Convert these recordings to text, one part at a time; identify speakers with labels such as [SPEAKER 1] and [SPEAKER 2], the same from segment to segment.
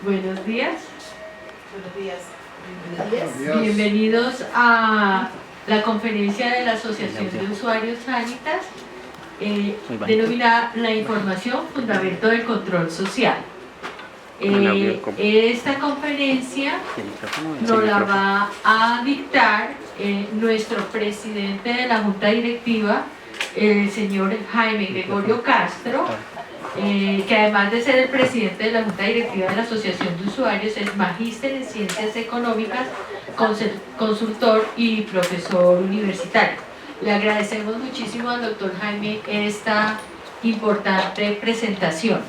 [SPEAKER 1] Buenos días.
[SPEAKER 2] Buenos días.
[SPEAKER 3] Buenos días.
[SPEAKER 1] Bienvenidos a la conferencia de la Asociación de Usuarios Sanitas, denominada La información, fundamento del control social. Esta conferencia nos la va a dictar nuestro presidente de la Junta Directiva, el señor Jaime Gregorio Castro, que además de ser el presidente de la Junta Directiva de la Asociación de Usuarios, es magíster en Ciencias Económicas, consultor y profesor universitario. Le agradecemos muchísimo al doctor Jaime esta importante presentación.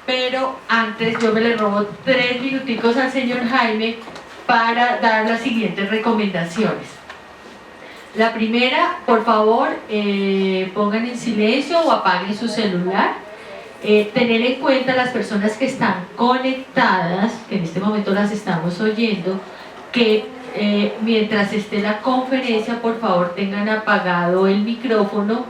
[SPEAKER 1] Pero antes yo me le robo 3 minuticos al señor Jaime para dar las siguientes recomendaciones. La primera, por favor, pongan en silencio o apaguen su celular. Tener en cuenta las personas que están conectadas, que en este momento las estamos oyendo, que mientras esté la conferencia, por favor, tengan apagado el micrófono,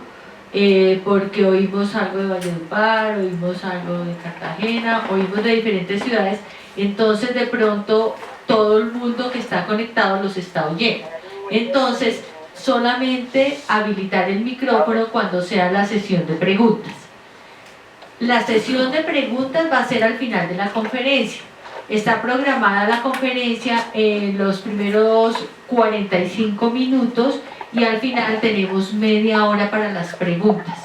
[SPEAKER 1] porque oímos algo de Valledupar, oímos algo de Cartagena, oímos de diferentes ciudades, entonces de pronto todo el mundo que está conectado los está oyendo. Entonces, solamente habilitar el micrófono cuando sea la sesión de preguntas. La sesión de preguntas va a ser al final de la conferencia. Está programada la conferencia en los primeros 45 minutos y al final tenemos media hora para las preguntas.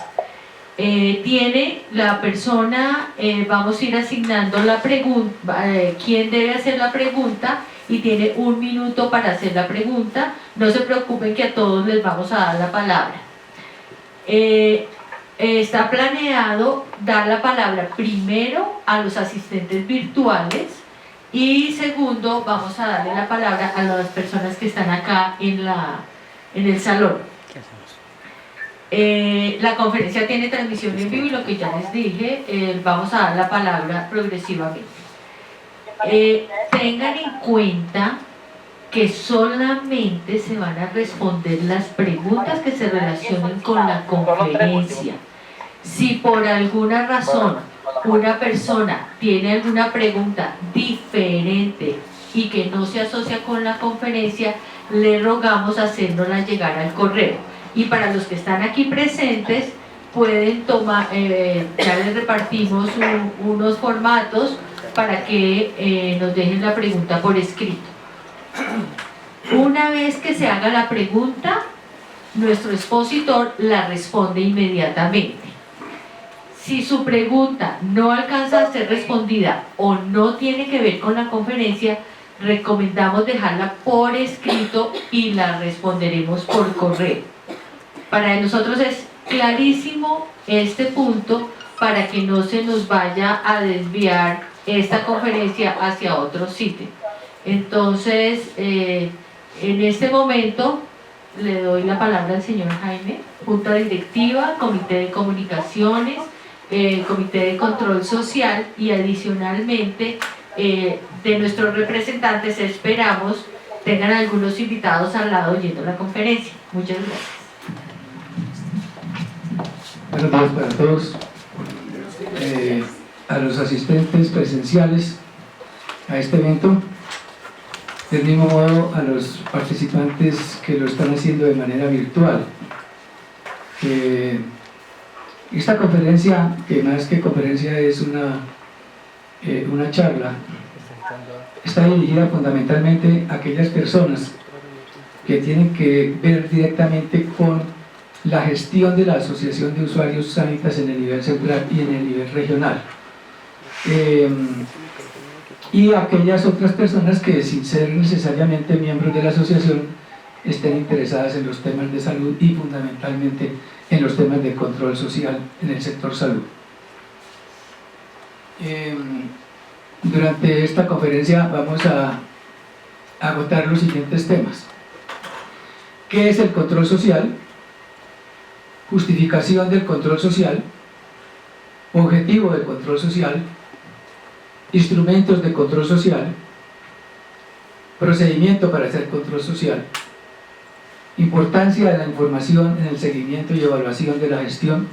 [SPEAKER 1] Tiene la persona, vamos a ir asignando la pregunta, quién debe hacer la pregunta, y tiene 1 minuto para hacer la pregunta. No se preocupen que a todos les vamos a dar la palabra. Está planeado dar la palabra primero a los asistentes virtuales y segundo vamos a darle la palabra a las personas que están acá en el salón. La conferencia tiene transmisión en vivo y lo que ya les dije, vamos a dar la palabra progresivamente. Tengan en cuenta que solamente se van a responder las preguntas que se relacionen con la conferencia. Si por alguna razón una persona tiene alguna pregunta diferente y que no se asocia con la conferencia, le rogamos hacérnosla llegar al correo. Y para los que están aquí presentes, pueden tomar, ya les repartimos unos formatos para que nos dejen la pregunta por escrito. Una vez que se haga la pregunta, nuestro expositor la responde inmediatamente. Si su pregunta no alcanza a ser respondida o no tiene que ver con la conferencia, recomendamos dejarla por escrito y la responderemos por correo. Para nosotros es clarísimo este punto para que no se nos vaya a desviar esta conferencia hacia otro sitio. Entonces, en este momento le doy la palabra al señor Jaime, Junta Directiva, Comité de Comunicaciones, Comité de Control Social, y adicionalmente de nuestros representantes esperamos tengan algunos invitados al lado oyendo la conferencia. Muchas gracias.
[SPEAKER 4] Buenos días para todos. A los asistentes presenciales a este evento, del mismo modo a los participantes que lo están haciendo de manera virtual. Esta conferencia, que más que conferencia es una charla, está dirigida fundamentalmente a aquellas personas que tienen que ver directamente con la gestión de la Asociación de Usuarios Sanitas en el nivel central y en el nivel regional. Y aquellas otras personas que, sin ser necesariamente miembros de la asociación, estén interesadas en los temas de salud y fundamentalmente en los temas de control social en el sector salud. Durante esta conferencia vamos a agotar los siguientes temas. ¿Qué es el control social? Justificación del control social, objetivo del control social, instrumentos de control social, procedimiento para hacer control social, importancia de la información en el seguimiento y evaluación de la gestión,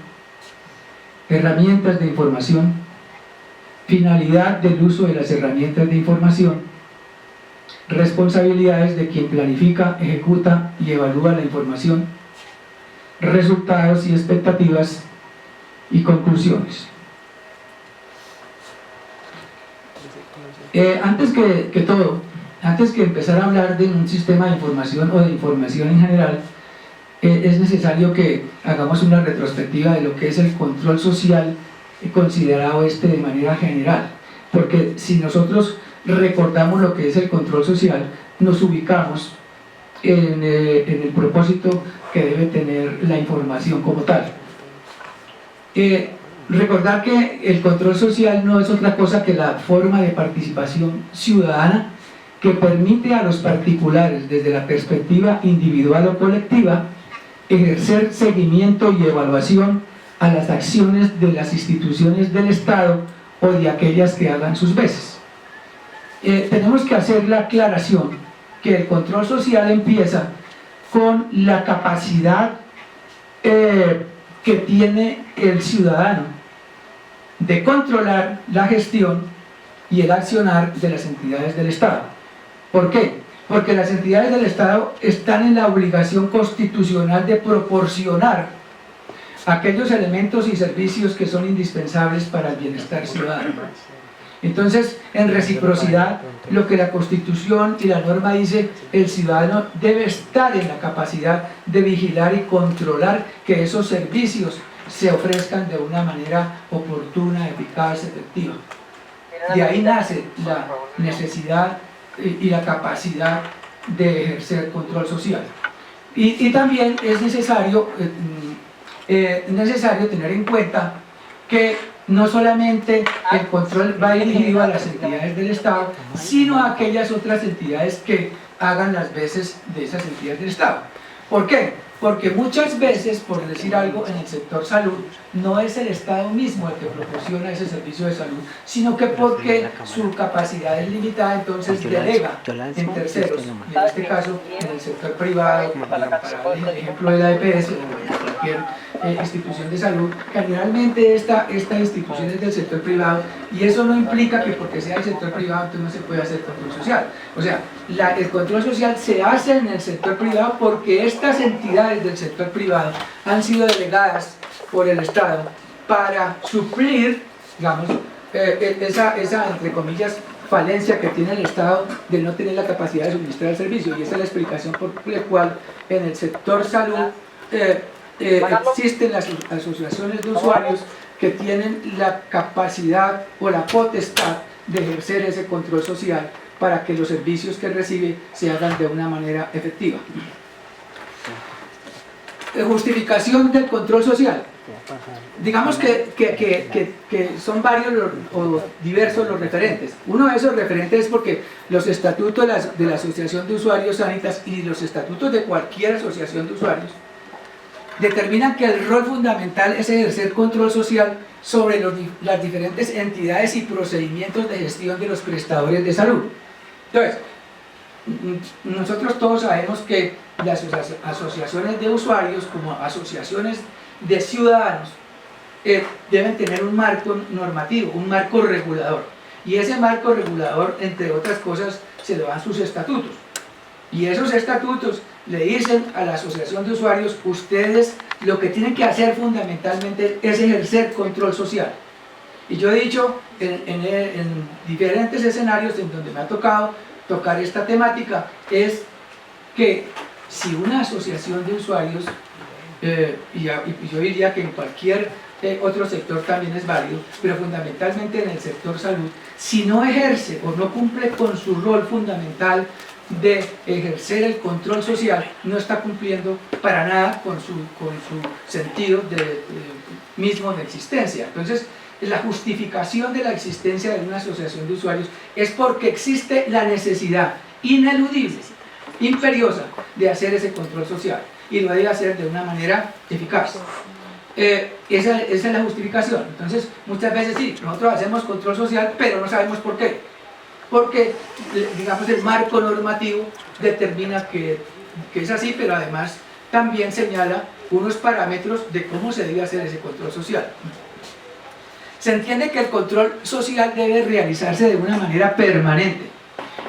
[SPEAKER 4] herramientas de información, finalidad del uso de las herramientas de información, responsabilidades de quien planifica, ejecuta y evalúa la información, resultados y expectativas y conclusiones. Antes que empezar a hablar de un sistema de información o de información en general, es necesario que hagamos una retrospectiva de lo que es el control social considerado de manera general, porque si nosotros recordamos lo que es el control social, nos ubicamos en el propósito que debe tener la información como tal. Recordar que el control social no es otra cosa que la forma de participación ciudadana que permite a los particulares, desde la perspectiva individual o colectiva, ejercer seguimiento y evaluación a las acciones de las instituciones del Estado o de aquellas que hagan sus veces. Tenemos que hacer la aclaración que el control social empieza con la capacidad que tiene el ciudadano de controlar la gestión y el accionar de las entidades del Estado. ¿Por qué? Porque las entidades del Estado están en la obligación constitucional de proporcionar aquellos elementos y servicios que son indispensables para el bienestar ciudadano. Entonces, en reciprocidad, lo que la Constitución y la norma dice, el ciudadano debe estar en la capacidad de vigilar y controlar que esos servicios se ofrezcan de una manera oportuna, eficaz, efectiva. De ahí nace la necesidad y la capacidad de ejercer control social. Y también es necesario tener en cuenta que no solamente el control va dirigido a las entidades del Estado, sino a aquellas otras entidades que hagan las veces de esas entidades del Estado. ¿Por qué? Porque muchas veces, por decir algo, en el sector salud, no es el Estado mismo el que proporciona ese servicio de salud, sino que porque su capacidad es limitada, entonces delega en terceros, y en este caso en el sector privado, para el ejemplo de la EPS o cualquier institución de salud, generalmente esta institución es del sector privado, y eso no implica que porque sea del sector privado entonces no se puede hacer control social. O sea, el control social se hace en el sector privado porque estas entidades del sector privado han sido delegadas por el Estado para suplir, digamos, esa, entre comillas, falencia que tiene el Estado de no tener la capacidad de suministrar el servicio. Y esa es la explicación por la cual en el sector salud existen las asociaciones de usuarios que tienen la capacidad o la potestad de ejercer ese control social para que los servicios que recibe se hagan de una manera efectiva. Justificación del control social. Digamos que son varios o diversos los referentes. Uno de esos referentes es porque los estatutos de la Asociación de Usuarios Sanitas y los estatutos de cualquier asociación de usuarios determinan que el rol fundamental es ejercer control social sobre las diferentes entidades y procedimientos de gestión de los prestadores de salud. Entonces, nosotros todos sabemos que las asociaciones de usuarios como asociaciones de ciudadanos deben tener un marco normativo, un marco regulador, y ese marco regulador, entre otras cosas, se le dan sus estatutos, y esos estatutos le dicen a la asociación de usuarios: ustedes lo que tienen que hacer fundamentalmente es ejercer control social. Y yo he dicho en diferentes escenarios en donde me ha tocado tocar esta temática, es que si una asociación de usuarios, y yo diría que en cualquier otro sector también es válido, pero fundamentalmente en el sector salud, si no ejerce o no cumple con su rol fundamental de ejercer el control social, no está cumpliendo para nada con su sentido mismo de existencia. Entonces, la justificación de la existencia de una asociación de usuarios es porque existe la necesidad ineludible, imperiosa, de hacer ese control social, y lo debe hacer de una manera eficaz. Esa es la justificación. Entonces, muchas veces sí, nosotros hacemos control social, pero no sabemos por qué. Porque, digamos, el marco normativo determina que es así, pero además también señala unos parámetros de cómo se debe hacer ese control social. Se entiende que el control social debe realizarse de una manera permanente.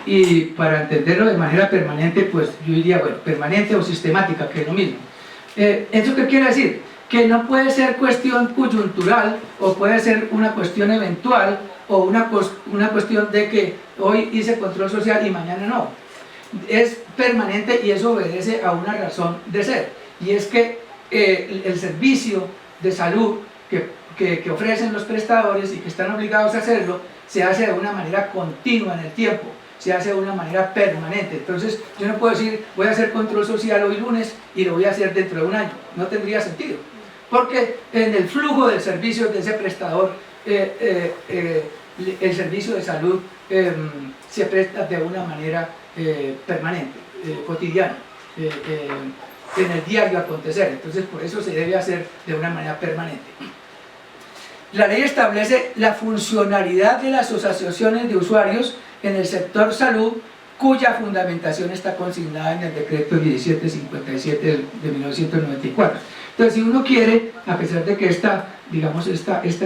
[SPEAKER 4] Y para entenderlo de manera permanente, pues yo diría, bueno, permanente o sistemática, que es lo mismo. ¿Eso qué quiere decir? Que no puede ser cuestión coyuntural, o puede ser una cuestión eventual, o una cuestión de que hoy hice control social y mañana no. Es permanente y eso obedece a una razón de ser. Y es que el servicio de salud que ofrecen los prestadores y que están obligados a hacerlo, se hace de una manera continua en el tiempo, se hace de una manera permanente. Entonces yo no puedo decir voy a hacer control social hoy lunes y lo voy a hacer dentro de un año, no tendría sentido, porque en el flujo del servicio de ese prestador el servicio de salud se presta de una manera permanente, cotidiana, en el diario acontecer. Entonces por eso se debe hacer de una manera permanente. La ley establece la funcionalidad de las asociaciones de usuarios en el sector salud, cuya fundamentación está consignada en el decreto 1757 de 1994. Entonces, si uno quiere, a pesar de que esta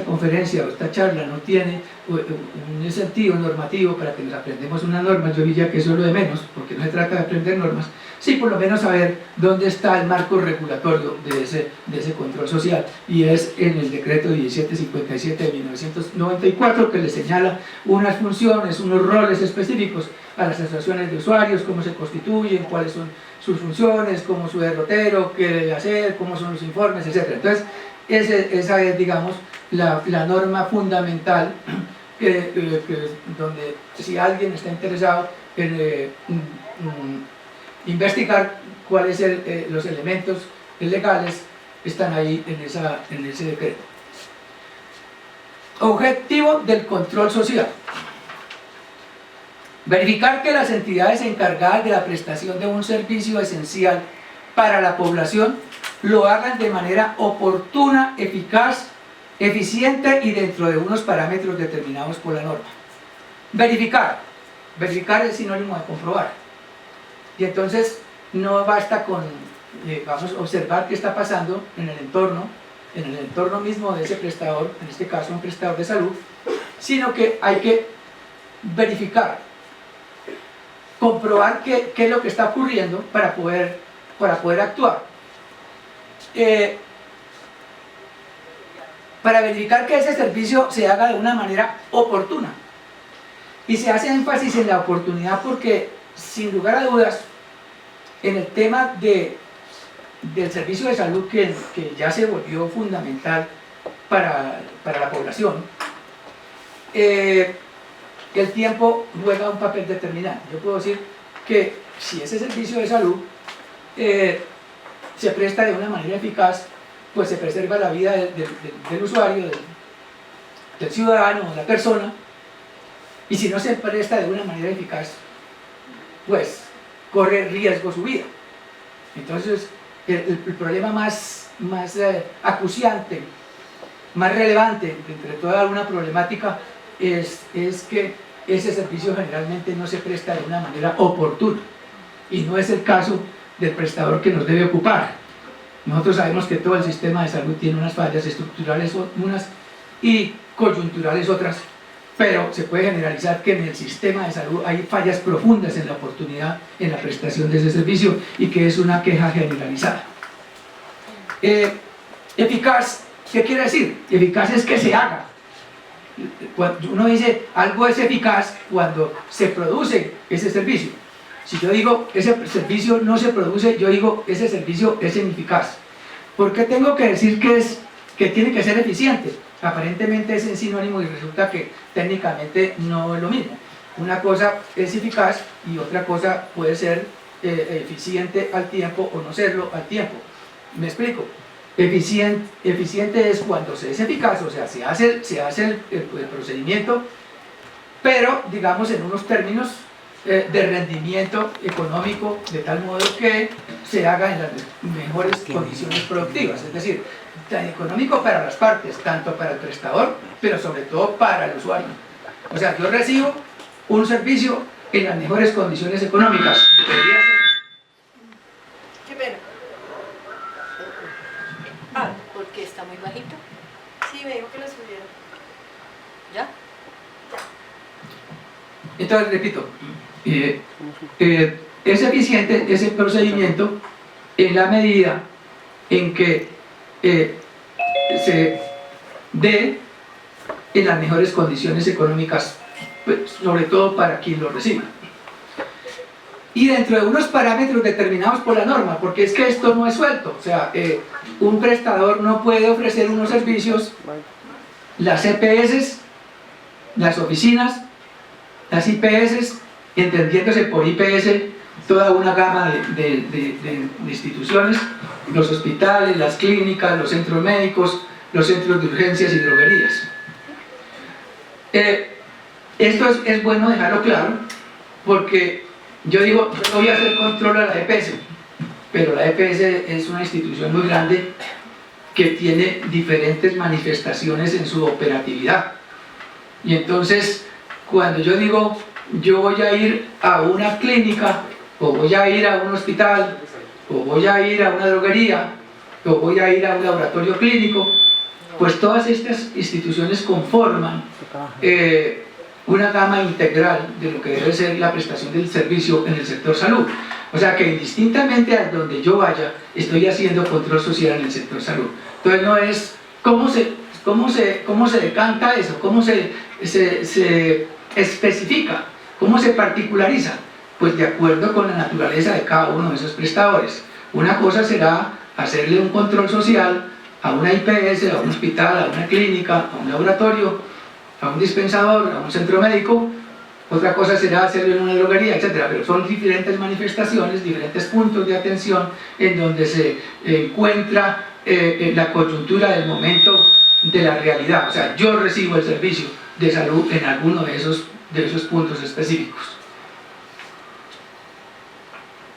[SPEAKER 4] conferencia o esta charla no tiene un sentido normativo para que nos aprendamos una norma, yo diría que eso es lo de menos, porque no se trata de aprender normas, sí por lo menos saber dónde está el marco regulatorio de ese control social, y es en el decreto 1757 de 1994, que le señala unas funciones, unos roles específicos a las asociaciones de usuarios, cómo se constituyen, cuáles son sus funciones, cómo su derrotero, qué debe hacer, cómo son los informes, etc. Entonces, esa es, digamos, la norma fundamental donde si alguien está interesado en investigar cuáles son los elementos legales, están ahí en ese decreto. Objetivo del control social: verificar que las entidades encargadas de la prestación de un servicio esencial para la población lo hagan de manera oportuna, eficaz, eficiente y dentro de unos parámetros determinados por la norma. Verificar es sinónimo de comprobar, y entonces no basta con vamos a observar qué está pasando en el entorno mismo de ese prestador, en este caso un prestador de salud, sino que hay que verificar, comprobar qué es lo que está ocurriendo para poder actuar. Para verificar que ese servicio se haga de una manera oportuna, y se hace énfasis en la oportunidad porque, sin lugar a dudas, en el tema del servicio de salud que ya se volvió fundamental para la población, el tiempo juega un papel determinante. Yo puedo decir que si ese servicio de salud se presta de una manera eficaz, pues se preserva la vida del usuario, del ciudadano, de la persona, y si no se presta de una manera eficaz, pues corre riesgo su vida. Entonces el problema más acuciante, más relevante entre toda una problemática es que ese servicio generalmente no se presta de una manera oportuna, y no es el caso del prestador que nos debe ocupar. Nosotros sabemos que todo el sistema de salud tiene unas fallas estructurales unas y coyunturales otras, pero se puede generalizar que en el sistema de salud hay fallas profundas en la oportunidad en la prestación de ese servicio, y que es una queja generalizada. Eficaz, ¿qué quiere decir? Eficaz es que se haga. Cuando uno dice algo es eficaz cuando se produce ese servicio. Si yo digo ese servicio no se produce, yo digo ese servicio es ineficaz. ¿Por qué tengo que decir que tiene que ser eficiente? Aparentemente es en sinónimo y resulta que técnicamente no es lo mismo. Una cosa es eficaz y otra cosa puede ser eficiente al tiempo o no serlo al tiempo. ¿Me explico? Eficiente es cuando se es eficaz, o sea, se hace el procedimiento, pero digamos en unos términos de rendimiento económico, de tal modo que se haga en las mejores condiciones productivas, es decir, tan económico para las partes, tanto para el prestador, pero sobre todo para el usuario. O sea, yo recibo un servicio en las mejores condiciones económicas. Debería ser.
[SPEAKER 2] Qué pena. ¿Porque está muy bajito? Sí, me dijo que lo subiera.
[SPEAKER 4] Entonces, repito, es eficiente ese procedimiento en la medida en que se dé en las mejores condiciones económicas, pues, sobre todo para quien lo reciba. Y dentro de unos parámetros determinados por la norma, porque es que esto no es suelto, o sea, un prestador no puede ofrecer unos servicios, las EPS, las oficinas, las IPS, entendiéndose por IPS toda una gama de instituciones, los hospitales, las clínicas, los centros médicos, los centros de urgencias y droguerías. Esto es bueno dejarlo claro, porque yo digo, yo voy a hacer control a la EPS, pero la EPS es una institución muy grande que tiene diferentes manifestaciones en su operatividad. Y entonces, cuando yo digo, yo voy a ir a una clínica, o voy a ir a un hospital, o voy a ir a una droguería, o voy a ir a un laboratorio clínico, pues todas estas instituciones conforman una gama integral de lo que debe ser la prestación del servicio en el sector salud. O sea que indistintamente a donde yo vaya, estoy haciendo control social en el sector salud. Entonces no es cómo se decanta eso, cómo se especifica, cómo se particulariza, pues de acuerdo con la naturaleza de cada uno de esos prestadores. Una cosa será hacerle un control social a una IPS, a un hospital, a una clínica, a un laboratorio, a un dispensador, a un centro médico. Otra cosa será hacerlo en una droguería, etc. Pero son diferentes manifestaciones, diferentes puntos de atención en donde se encuentra la coyuntura del momento de la realidad. O sea, yo recibo el servicio de salud en alguno de esos puntos específicos.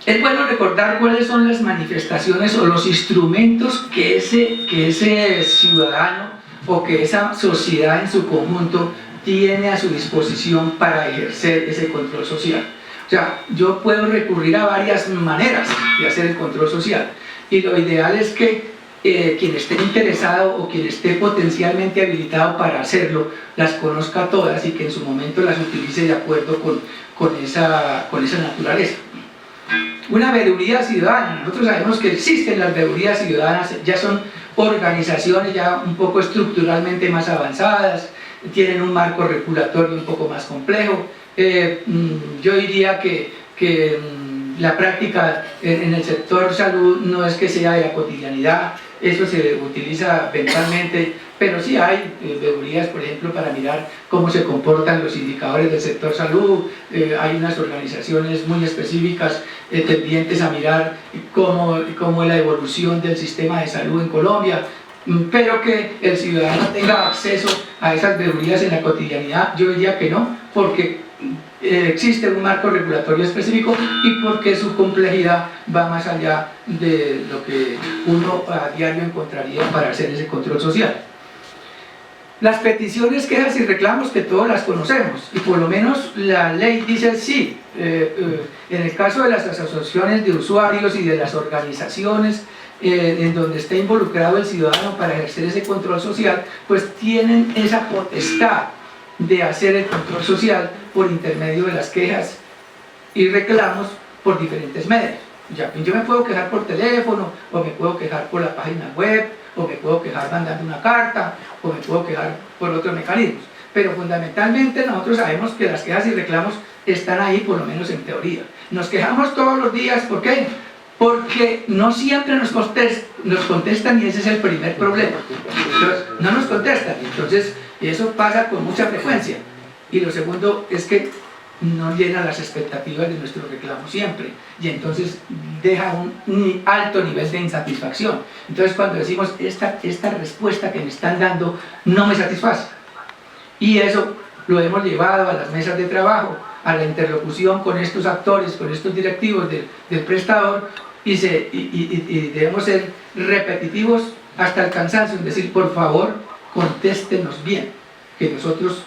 [SPEAKER 4] Es bueno recordar cuáles son las manifestaciones o los instrumentos que ese ciudadano o que esa sociedad en su conjunto tiene a su disposición para ejercer ese control social. O sea, yo puedo recurrir a varias maneras de hacer el control social, y lo ideal es que quien esté interesado o quien esté potencialmente habilitado para hacerlo las conozca todas y que en su momento las utilice de acuerdo con esa naturaleza. Una veeduría ciudadana, nosotros sabemos que existen las veedurías ciudadanas, ya son organizaciones ya un poco estructuralmente más avanzadas, tienen un marco regulatorio un poco más complejo. Yo diría que la práctica en el sector salud no es que sea de la cotidianidad, eso se utiliza eventualmente, pero sí hay veedurías, por ejemplo, para mirar cómo se comportan los indicadores del sector salud. Hay unas organizaciones muy específicas tendientes a mirar cómo es la evolución del sistema de salud en Colombia, pero que el ciudadano tenga acceso a esas veedurías en la cotidianidad, yo diría que no, porque existe un marco regulatorio específico y porque su complejidad va más allá de lo que uno a diario encontraría para hacer ese control social. Las peticiones, quejas y reclamos, que todos las conocemos, y por lo menos la ley dice sí. En el caso de las asociaciones de usuarios y de las organizaciones en donde está involucrado el ciudadano para ejercer ese control social, pues tienen esa potestad de hacer el control social por intermedio de las quejas y reclamos por diferentes medios. Yo me puedo quejar por teléfono, o me puedo quejar por la página web, o me puedo quejar mandando una carta, o me puedo quejar por otros mecanismos. Pero fundamentalmente nosotros sabemos que las quejas y reclamos están ahí, por lo menos en teoría. Nos quejamos todos los días, ¿por qué? Porque no siempre nos contestan, y ese es el primer problema. Entonces, no nos contestan, entonces eso pasa con mucha frecuencia. Y lo segundo es que no llena las expectativas de nuestro reclamo siempre, y entonces deja un alto nivel de insatisfacción. Entonces cuando decimos esta respuesta que me están dando no me satisface, y eso lo hemos llevado a las mesas de trabajo, a la interlocución con estos actores, con estos directivos del prestador, y debemos ser repetitivos hasta el cansancio, es decir, por favor, contéstenos bien, que nosotros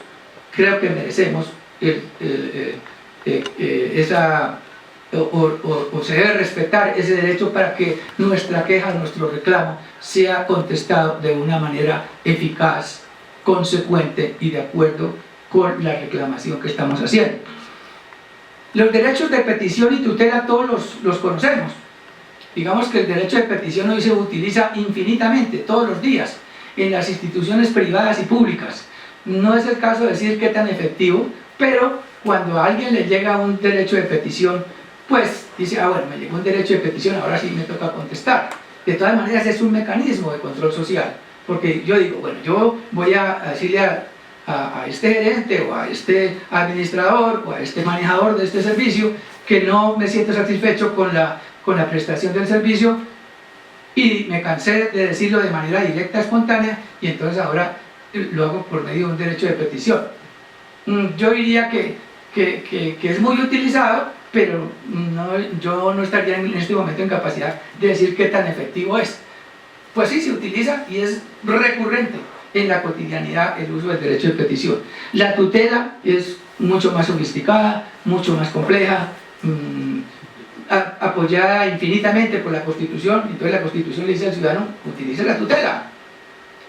[SPEAKER 4] creo que merecemos se debe respetar ese derecho para que nuestra queja, nuestro reclamo sea contestado de una manera eficaz, consecuente y de acuerdo con la reclamación que estamos haciendo. Los derechos de petición y tutela todos los conocemos. Digamos que el derecho de petición hoy se utiliza infinitamente, todos los días, en las instituciones privadas y públicas. No es el caso de decir qué tan efectivo, pero cuando a alguien le llega un derecho de petición, pues dice, bueno, me llegó un derecho de petición, ahora sí me toca contestar. De todas maneras es un mecanismo de control social, porque yo digo, bueno, yo voy a decirle a este gerente o a este administrador o a este manejador de este servicio que no me siento satisfecho con la prestación del servicio y me cansé de decirlo de manera directa, espontánea, y entonces ahora lo hago por medio de un derecho de petición. Yo diría que es muy utilizado, pero yo no estaría en este momento en capacidad de decir qué tan efectivo es. Pues sí, se utiliza y es recurrente en la cotidianidad el uso del derecho de petición. La tutela es mucho más sofisticada, mucho más compleja, apoyada infinitamente por la Constitución. Entonces la Constitución le dice al ciudadano, utilice la tutela,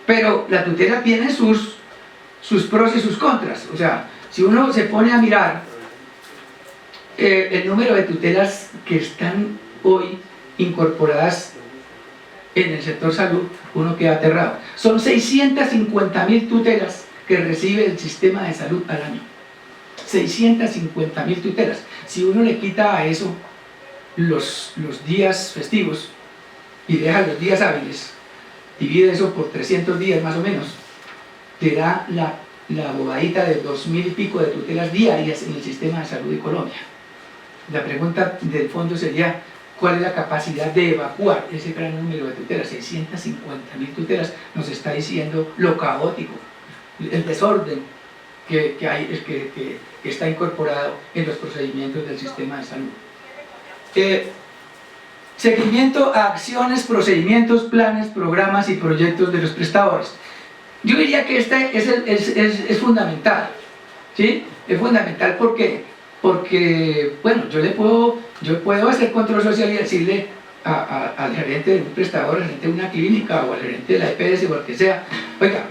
[SPEAKER 4] pero la tutela tiene sus pros y sus contras. O sea, si uno se pone a mirar el número de tutelas que están hoy incorporadas en el sector salud, uno queda aterrado. Son 650.000 tutelas que recibe el sistema de salud al año. 650.000 tutelas. Si uno le quita a eso los días festivos y deja los días hábiles, divide eso por 300 días más o menos, te da la bobadita de 2.000 y pico de tutelas diarias en el sistema de salud de Colombia. La pregunta del fondo sería, ¿cuál es la capacidad de evacuar ese gran número de tutelas? 650.000 tutelas nos está diciendo lo caótico, el desorden que está incorporado en los procedimientos del sistema de salud. Seguimiento a acciones, procedimientos, planes, programas y proyectos de los prestadores. Yo diría que este es fundamental, ¿sí? Es fundamental porque bueno, yo puedo hacer control social y decirle al gerente de un prestador, al gerente de una clínica o al gerente de la EPS o al que sea, oiga,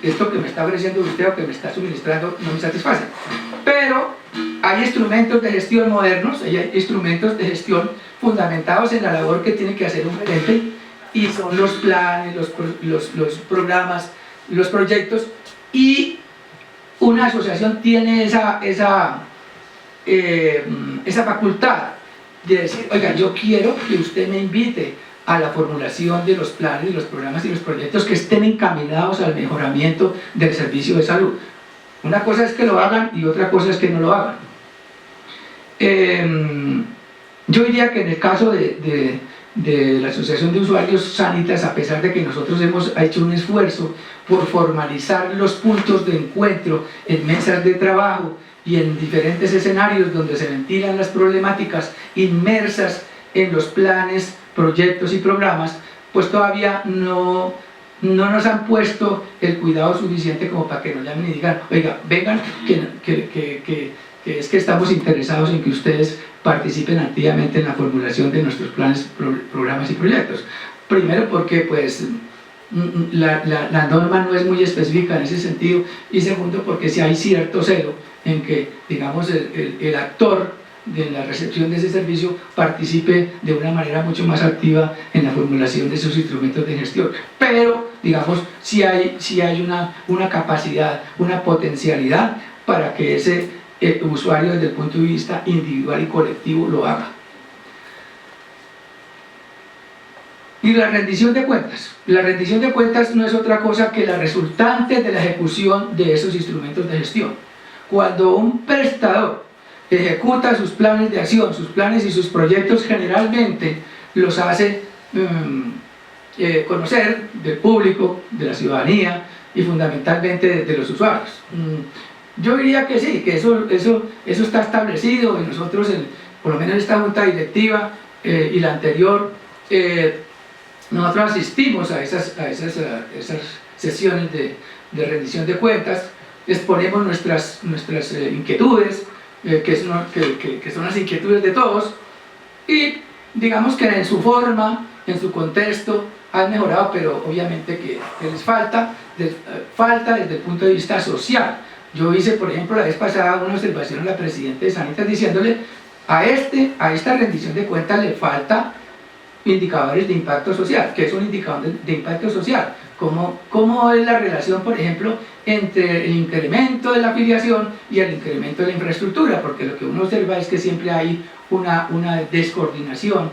[SPEAKER 4] esto que me está ofreciendo usted o que me está suministrando no me satisface. Pero hay instrumentos de gestión modernos, hay instrumentos de gestión fundamentados en la labor que tiene que hacer un gerente, y son los planes, los programas, los proyectos, y una asociación tiene esa facultad de decir, oiga, yo quiero que usted me invite a la formulación de los planes, los programas y los proyectos que estén encaminados al mejoramiento del servicio de salud. Una cosa es que lo hagan y otra cosa es que no lo hagan. Yo diría que en el caso de la Asociación de Usuarios Sanitas, a pesar de que nosotros hemos hecho un esfuerzo por formalizar los puntos de encuentro en mesas de trabajo y en diferentes escenarios donde se ventilan las problemáticas inmersas en los planes, proyectos y programas, pues todavía no nos han puesto el cuidado suficiente como para que nos llamen y digan, oiga, vengan, que es que estamos interesados en que ustedes participen activamente en la formulación de nuestros planes, programas y proyectos. Primero porque pues la norma no es muy específica en ese sentido, y segundo porque si hay cierto celo en que, digamos, el actor de la recepción de ese servicio participe de una manera mucho más activa en la formulación de esos instrumentos de gestión. Pero, digamos, si hay una capacidad, una potencialidad para que ese usuario desde el punto de vista individual y colectivo lo haga. Y la rendición de cuentas. La rendición de cuentas no es otra cosa que la resultante de la ejecución de esos instrumentos de gestión. Cuando un prestador ejecuta sus planes de acción, sus planes y sus proyectos, generalmente los hace conocer del público, de la ciudadanía y fundamentalmente de los usuarios. Yo diría que sí, que eso está establecido, y nosotros, por lo menos esta junta directiva y la anterior, nosotros asistimos a esas sesiones de rendición de cuentas, exponemos nuestras inquietudes, que son las inquietudes de todos, y digamos que en su forma, en su contexto, han mejorado, pero obviamente que les falta desde el punto de vista social, Yo hice, por ejemplo, la vez pasada una observación a la presidenta de Sanitas diciéndole a esta rendición de cuentas le falta indicadores de impacto social. ¿Qué es un indicador de impacto social? ¿Cómo es la relación, por ejemplo, entre el incremento de la afiliación y el incremento de la infraestructura? Porque lo que uno observa es que siempre hay una descoordinación,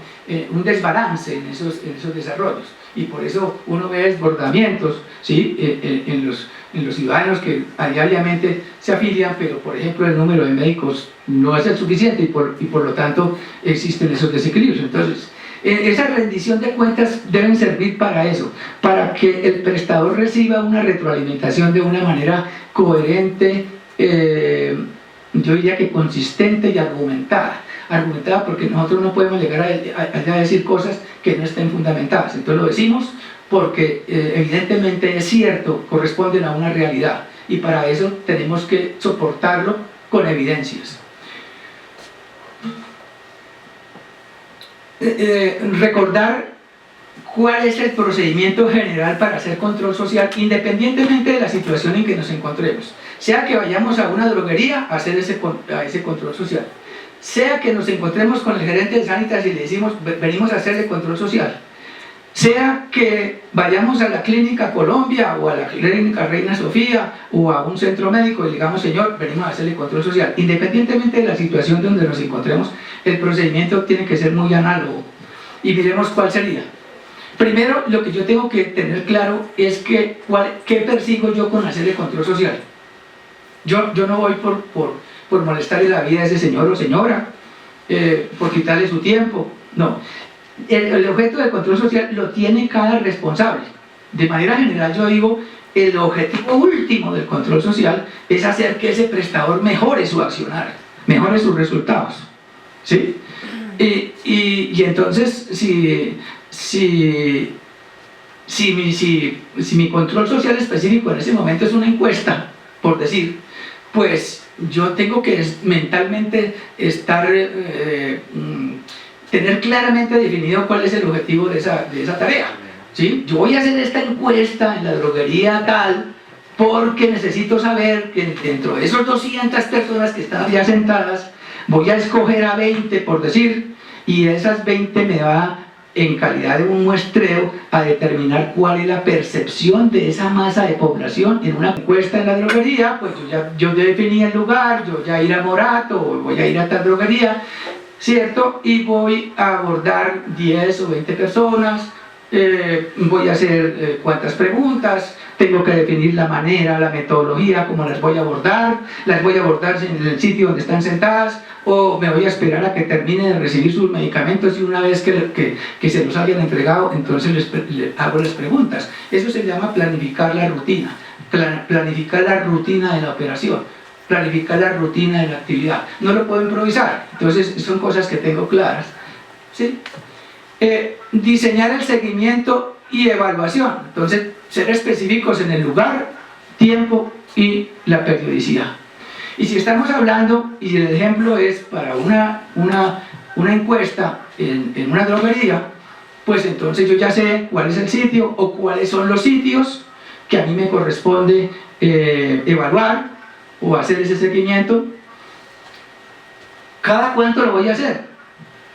[SPEAKER 4] un desbalance en esos desarrollos, y por eso uno ve desbordamientos, ¿sí? en los ciudadanos que diariamente se afilian, pero por ejemplo el número de médicos no es el suficiente y por lo tanto existen esos desequilibrios. Entonces, esa rendición de cuentas deben servir para eso, para que el prestador reciba una retroalimentación de una manera coherente, yo diría que consistente y argumentada porque nosotros no podemos llegar a decir cosas que no estén fundamentadas. Entonces lo decimos porque evidentemente es cierto, corresponden a una realidad, y para eso tenemos que soportarlo con evidencias. Recordar cuál es el procedimiento general para hacer control social independientemente de la situación en que nos encontremos, sea que vayamos a una droguería a hacer ese control social, sea que nos encontremos con el gerente de Sanitas y le decimos venimos a hacerle control social, sea que vayamos a la Clínica Colombia o a la Clínica Reina Sofía o a un centro médico y le digamos señor venimos a hacerle control social, independientemente de la situación donde nos encontremos, el procedimiento tiene que ser muy análogo. Y miremos cuál sería. Primero, lo que yo tengo que tener claro es qué persigo yo con hacerle control social. Yo no voy por molestarle la vida a ese señor o señora, por quitarle su tiempo, no. El objeto del control social lo tiene cada responsable. De manera general yo digo, el objetivo último del control social es hacer que ese prestador mejore su accionar, mejore sus resultados, ¿sí? Y entonces si mi control social específico en ese momento es una encuesta, por decir, pues yo tengo que mentalmente tener claramente definido cuál es el objetivo de esa tarea, ¿sí? Yo voy a hacer esta encuesta en la droguería tal porque necesito saber que dentro de esos 200 personas que están ya sentadas voy a escoger a 20, por decir, y esas 20 me va, en calidad de un muestreo, a determinar cuál es la percepción de esa masa de población. En una encuesta en la droguería, pues yo definí el lugar, yo ya ir a Morato, o voy a ir a tal droguería, ¿cierto? Y voy a abordar 10 o 20 personas, voy a hacer cuántas preguntas, tengo que definir la manera, la metodología, cómo las voy a abordar en el sitio donde están sentadas, o me voy a esperar a que termine de recibir sus medicamentos y una vez que se los hayan entregado, entonces les hago las preguntas. Eso se llama planificar la rutina, planificar la rutina de la operación, planificar la rutina de la actividad. No lo puedo improvisar, entonces son cosas que tengo claras, ¿sí? Diseñar el seguimiento y evaluación, entonces ser específicos en el lugar, tiempo y la periodicidad. Y si estamos hablando, y el ejemplo es para una encuesta en una droguería, pues entonces yo ya sé cuál es el sitio o cuáles son los sitios que a mí me corresponde evaluar o hacer ese seguimiento. ¿Cada cuánto lo voy a hacer?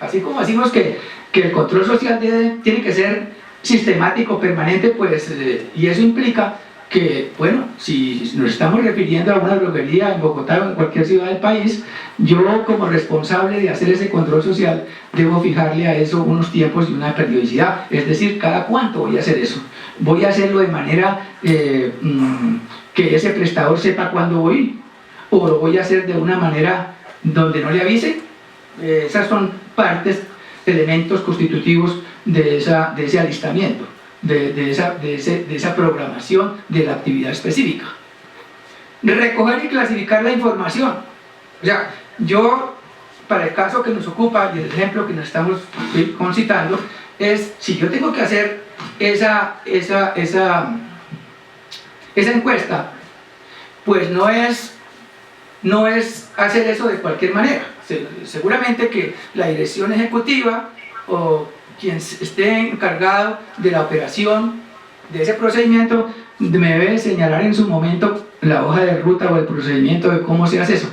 [SPEAKER 4] Así como decimos que el control social tiene que ser sistemático, permanente, pues, y eso implica que, bueno, si nos estamos refiriendo a una droguería en Bogotá o en cualquier ciudad del país, yo como responsable de hacer ese control social debo fijarle a eso unos tiempos y una periodicidad, es decir, ¿cada cuánto voy a hacer eso? Voy a hacerlo de manera que ese prestador sepa cuándo voy, o lo voy a hacer de una manera donde no le avise. Esas son partes, elementos constitutivos de ese alistamiento, de esa programación de la actividad específica. Recoger y clasificar la información. O sea, yo, para el caso que nos ocupa y el ejemplo que nos estamos concitando, es si yo tengo que hacer esa encuesta, pues no es hacer eso de cualquier manera. Seguramente que la dirección ejecutiva o quien esté encargado de la operación de ese procedimiento me debe señalar en su momento la hoja de ruta o el procedimiento de cómo se hace eso,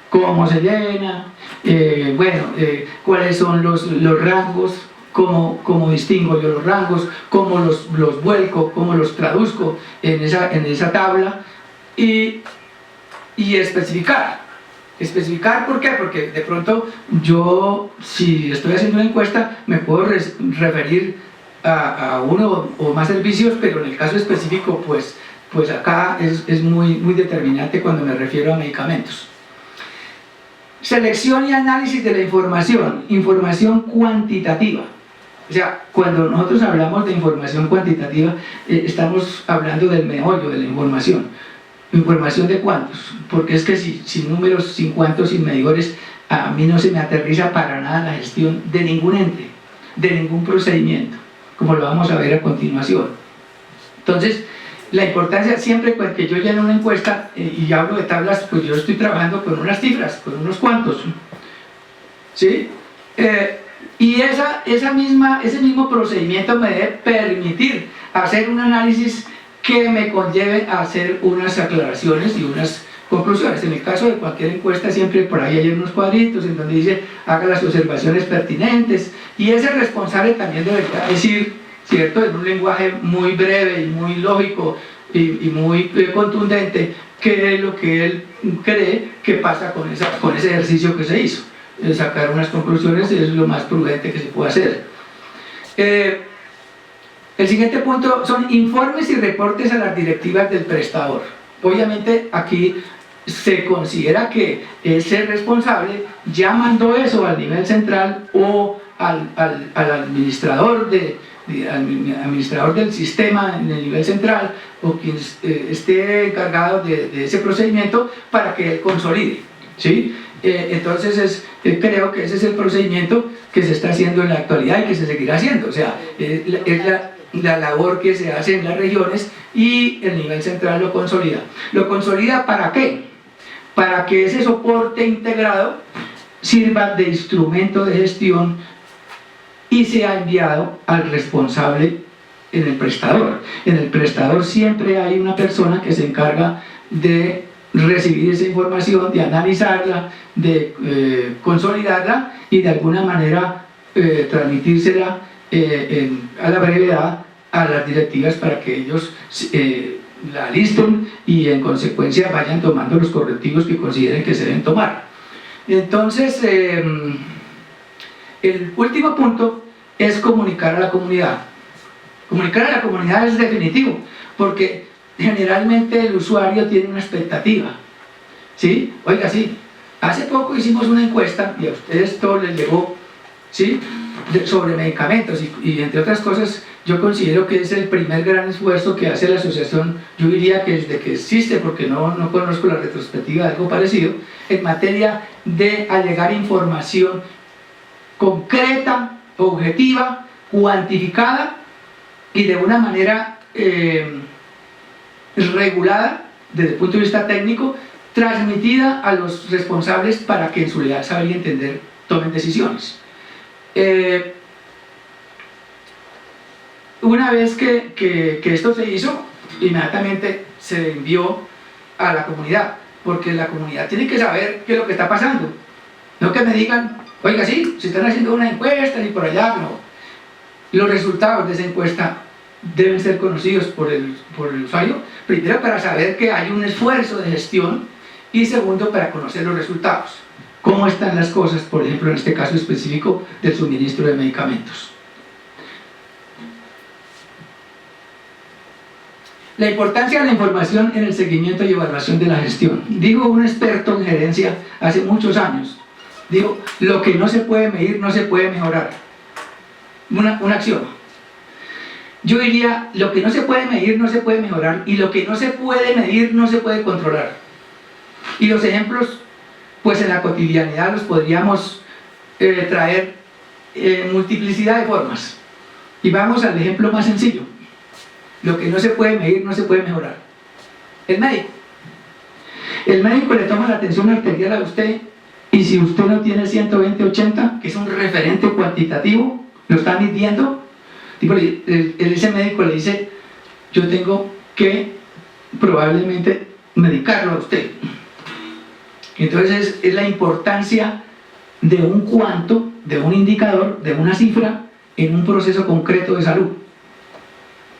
[SPEAKER 4] cómo se llena, cuáles son los rangos, cómo distingo yo los rangos, cómo los vuelco, cómo los traduzco en esa tabla, y especificar. Especificar, ¿por qué? Porque de pronto yo, si estoy haciendo una encuesta, me puedo referir a uno o más servicios, pero en el caso específico, pues acá es muy determinante cuando me refiero a medicamentos. Selección y análisis de la información cuantitativa. O sea, cuando nosotros hablamos de información cuantitativa, estamos hablando del meollo de la información. ¿Información de cuántos? Porque es que sin números, sin cuántos, sin medidores, a mí no se me aterriza para nada la gestión de ningún ente, de ningún procedimiento, como lo vamos a ver a continuación. Entonces, la importancia siempre que yo lleno una encuesta y hablo de tablas, pues yo estoy trabajando con unas cifras, con unos cuantos, ¿sí? Y ese mismo procedimiento me debe permitir hacer un análisis que me conlleve a hacer unas aclaraciones y unas conclusiones. En el caso de cualquier encuesta, siempre por ahí hay unos cuadritos en donde dice haga las observaciones pertinentes, y ese responsable también debería decir, ¿cierto?, en un lenguaje muy breve y muy lógico y muy contundente, qué es lo que él cree que pasa con ese ejercicio que se hizo. Sacar unas conclusiones es lo más prudente que se puede hacer. El siguiente punto son informes y reportes a las directivas del prestador. Obviamente aquí se considera que ese responsable ya mandó eso al nivel central o al administrador del sistema en el nivel central, o quien esté encargado de ese procedimiento, para que él consolide, ¿sí? Entonces creo que ese es el procedimiento que se está haciendo en la actualidad y que se seguirá haciendo. O sea, es la labor que se hace en las regiones, y el nivel central lo consolida. ¿Lo consolida para qué? Para que ese soporte integrado sirva de instrumento de gestión y sea enviado al responsable en el prestador. En el prestador siempre hay una persona que se encarga de recibir esa información, de analizarla, de consolidarla y de alguna manera transmitírsela a la brevedad a las directivas, para que ellos la listen y en consecuencia vayan tomando los correctivos que consideren que se deben tomar. Entonces, el último punto es comunicar a la comunidad. Comunicar a la comunidad es definitivo, porque generalmente el usuario tiene una expectativa, ¿sí? Oiga, sí, hace poco hicimos una encuesta y a ustedes todo les llegó, ¿sí?, sobre medicamentos, y entre otras cosas, yo considero que es el primer gran esfuerzo que hace la asociación, yo diría que desde que existe, porque no conozco la retrospectiva de algo parecido, en materia de alegar información concreta, objetiva, cuantificada y de una manera regulada desde el punto de vista técnico, transmitida a los responsables para que en su leal saber y entender tomen decisiones. Una vez que esto se hizo, inmediatamente se envió a la comunidad, porque la comunidad tiene que saber qué es lo que está pasando. No que me digan, oiga, sí, se están haciendo una encuesta y por allá, no. Los resultados de esa encuesta deben ser conocidos por el usuario, primero para saber que hay un esfuerzo de gestión, y segundo para conocer los resultados. Cómo están las cosas, por ejemplo, en este caso específico del suministro de medicamentos. La importancia de la información en el seguimiento y evaluación de la gestión. Dijo un experto en gerencia hace muchos años, dijo, lo que no se puede medir no se puede mejorar. Un axioma. Yo diría, lo que no se puede medir no se puede mejorar, y lo que no se puede medir no se puede controlar. Y los ejemplos, pues en la cotidianidad los podríamos traer en multiplicidad de formas. Y vamos al ejemplo más sencillo. Lo que no se puede medir no se puede mejorar. El médico. El médico le toma la tensión arterial a usted, y si usted no tiene 120/80, que es un referente cuantitativo, lo está midiendo, ese médico le dice, yo tengo que probablemente medicarlo a usted. Entonces es la importancia de un cuánto, de un indicador, de una cifra en un proceso concreto de salud.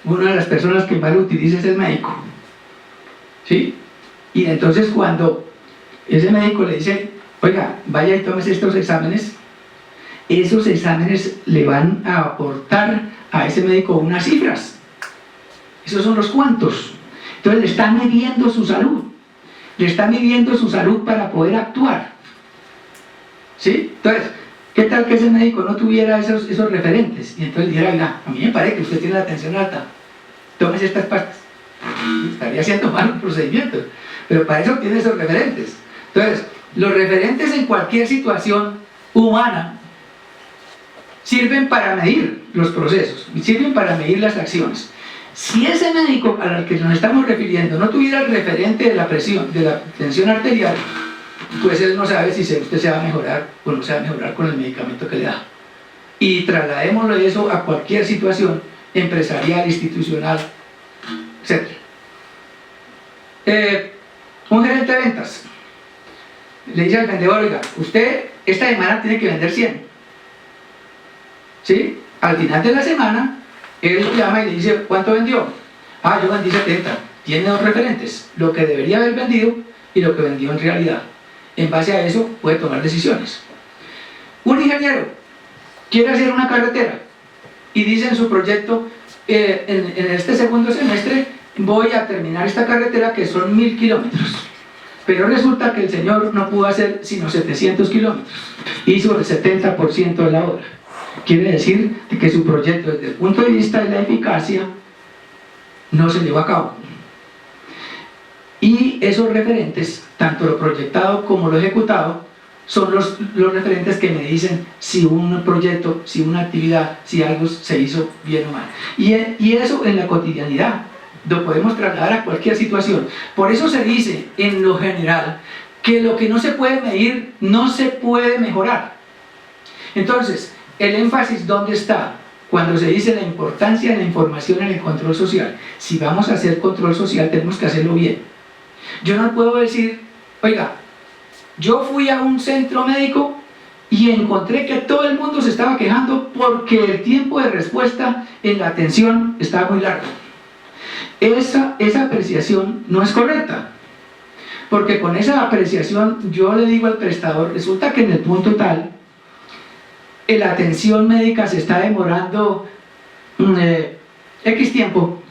[SPEAKER 4] Una de las personas que más lo utiliza es el médico, ¿sí? Y entonces cuando ese médico le dice, oiga, vaya y tómese estos exámenes, esos exámenes le van a aportar a ese médico unas cifras. Esos son los cuantos. Entonces le está midiendo su salud. Le está midiendo su salud para poder actuar. ¿Sí? Entonces, ¿qué tal que ese médico no tuviera esos referentes? Y entonces dijera, oiga, a mí me parece que usted tiene la tensión alta. Tómese estas pastas. Estaría haciendo mal un procedimiento. Pero para eso tiene esos referentes. Entonces, los referentes en cualquier situación humana sirven para medir los procesos, sirven para medir las acciones. Si ese médico al que nos estamos refiriendo no tuviera el referente de la presión, de la tensión arterial, pues él no sabe si usted se va a mejorar o no se va a mejorar con el medicamento que le da. Y trasladémoslo eso a cualquier situación empresarial, institucional, etc. Un gerente de ventas le dice al vendedor, oiga, usted esta semana tiene que vender 100. ¿Sí? Al final de la semana él llama y le dice, ¿cuánto vendió? Ah, yo vendí 70. Tiene dos referentes, lo que debería haber vendido y lo que vendió en realidad. En base a eso puede tomar decisiones. Un ingeniero quiere hacer una carretera y dice en su proyecto, en este segundo semestre voy a terminar esta carretera que son 1000 kilómetros. Pero resulta que el señor no pudo hacer sino 700 kilómetros. Hizo el 70% de la obra. Quiere decir que su proyecto desde el punto de vista de la eficacia no se llevó a cabo. Y esos referentes, tanto lo proyectado como lo ejecutado, son los referentes que me dicen si un proyecto, si una actividad, si algo se hizo bien o mal. Y eso en la cotidianidad lo podemos trasladar a cualquier situación. Por eso se dice en lo general que lo que no se puede medir no se puede mejorar. Entonces, el énfasis, ¿dónde está? Cuando se dice la importancia de la información en el control social. Si vamos a hacer control social, tenemos que hacerlo bien. Yo no puedo decir, oiga, yo fui a un centro médico y encontré que todo el mundo se estaba quejando porque el tiempo de respuesta en la atención estaba muy largo. Esa apreciación no es correcta. Porque con esa apreciación yo le digo al prestador, resulta que en el punto tal, la atención médica se está demorando X tiempo.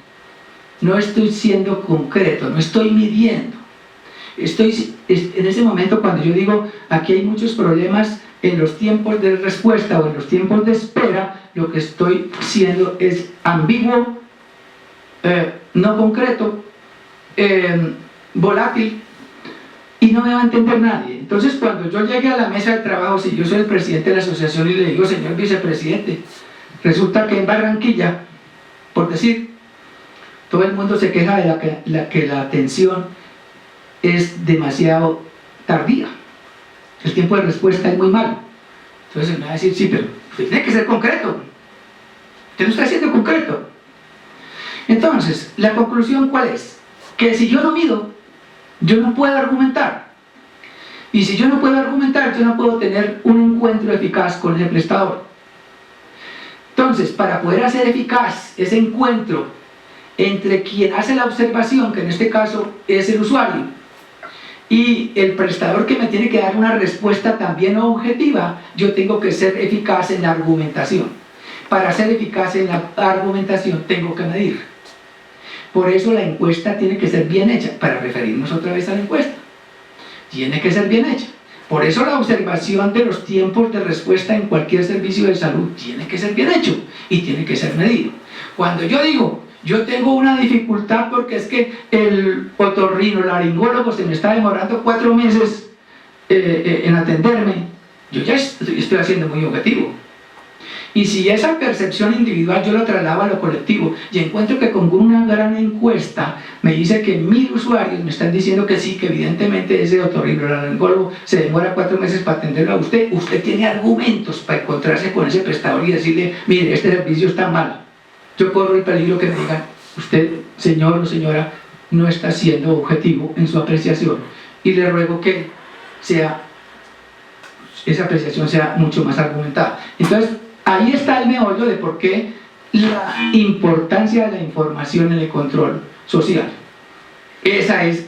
[SPEAKER 4] No estoy siendo concreto, no estoy midiendo. En ese momento cuando yo digo, aquí hay muchos problemas en los tiempos de respuesta o en los tiempos de espera, lo que estoy siendo es ambiguo, no concreto, volátil, y no me va a entender nadie. Entonces cuando yo llegue a la mesa de trabajo, si yo soy el presidente de la asociación y le digo, señor vicepresidente, resulta que en Barranquilla, por decir, todo el mundo se queja de que la atención es demasiado tardía, el tiempo de respuesta es muy malo. Entonces me va a decir, sí, pero usted tiene que ser concreto, usted no está siendo concreto. Entonces, la conclusión ¿cuál es? Que si yo no mido, yo no puedo argumentar. Y si yo no puedo argumentar, yo no puedo tener un encuentro eficaz con el prestador. Entonces, para poder hacer eficaz ese encuentro entre quien hace la observación, que en este caso es el usuario, y el prestador que me tiene que dar una respuesta también objetiva, yo tengo que ser eficaz en la argumentación. Para ser eficaz en la argumentación tengo que medir. Por eso la encuesta tiene que ser bien hecha, para referirnos otra vez a la encuesta. Tiene que ser bien hecha. Por eso la observación de los tiempos de respuesta en cualquier servicio de salud tiene que ser bien hecho y tiene que ser medido. Cuando yo digo, yo tengo una dificultad porque es que el otorrinolaringólogo se me está demorando 4 meses en atenderme, yo ya estoy haciendo muy objetivo. Y si esa percepción individual yo la traslado a lo colectivo y encuentro que con una gran encuesta me dice que 1000 usuarios me están diciendo que sí, que evidentemente ese otorrinolaringólogo se demora 4 meses para atenderlo a usted, usted tiene argumentos para encontrarse con ese prestador y decirle, mire, este servicio está mal. Yo corro el peligro que me digan, usted, señor o señora, no está siendo objetivo en su apreciación, y le ruego que esa apreciación sea mucho más argumentada. Entonces, ahí está el meollo de por qué la importancia de la información en el control social. Esa es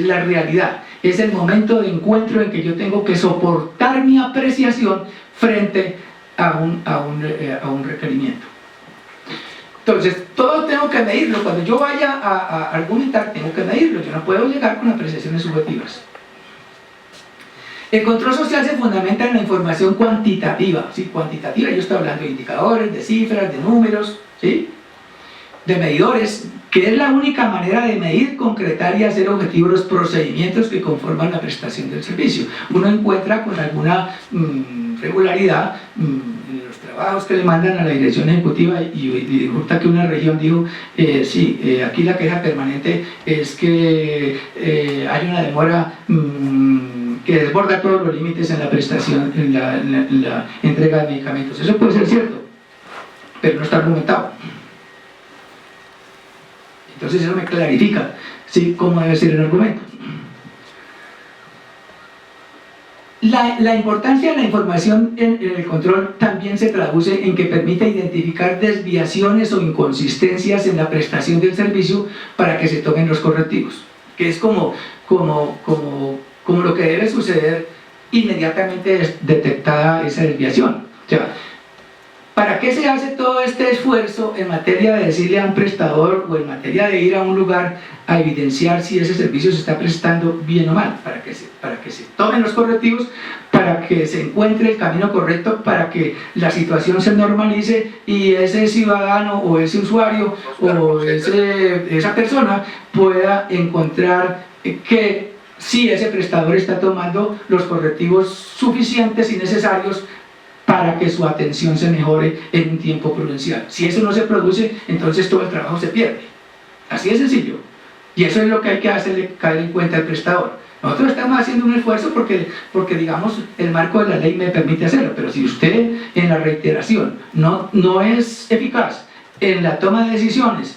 [SPEAKER 4] la realidad. Es el momento de encuentro en que yo tengo que soportar mi apreciación frente a un requerimiento. Entonces, todo tengo que medirlo. Cuando yo vaya a argumentar, tengo que medirlo. Yo no puedo llegar con apreciaciones subjetivas. El control social se fundamenta en la información cuantitativa. ¿Sí? Cuantitativa, yo estoy hablando de indicadores, de cifras, de números, ¿sí? De medidores, que es la única manera de medir, concretar y hacer objetivos los procedimientos que conforman la prestación del servicio. Uno encuentra con alguna regularidad en los trabajos que le mandan a la dirección ejecutiva, y resulta que una región dijo, aquí la queja permanente es que hay una demora que desborda todos los límites en la prestación, en la entrega de medicamentos. Eso puede ser cierto, pero no está argumentado. Entonces eso me clarifica, ¿sí?, cómo debe ser el argumento. La importancia de la información en el control también se traduce en que permite identificar desviaciones o inconsistencias en la prestación del servicio para que se tomen los correctivos, que es como lo que debe suceder inmediatamente detectada esa desviación. O sea, ¿para qué se hace todo este esfuerzo en materia de decirle a un prestador o en materia de ir a un lugar a evidenciar si ese servicio se está prestando bien o mal? Para que se tomen los correctivos, para que se encuentre el camino correcto, para que la situación se normalice y ese ciudadano o ese usuario o esa persona pueda encontrar que si ese prestador está tomando los correctivos suficientes y necesarios para que su atención se mejore en un tiempo prudencial. Si eso no se produce, entonces todo el trabajo se pierde. Así de sencillo. Y eso es lo que hay que hacerle caer en cuenta al prestador. Nosotros estamos haciendo un esfuerzo porque digamos, el marco de la ley me permite hacerlo, pero si usted en la reiteración no es eficaz en la toma de decisiones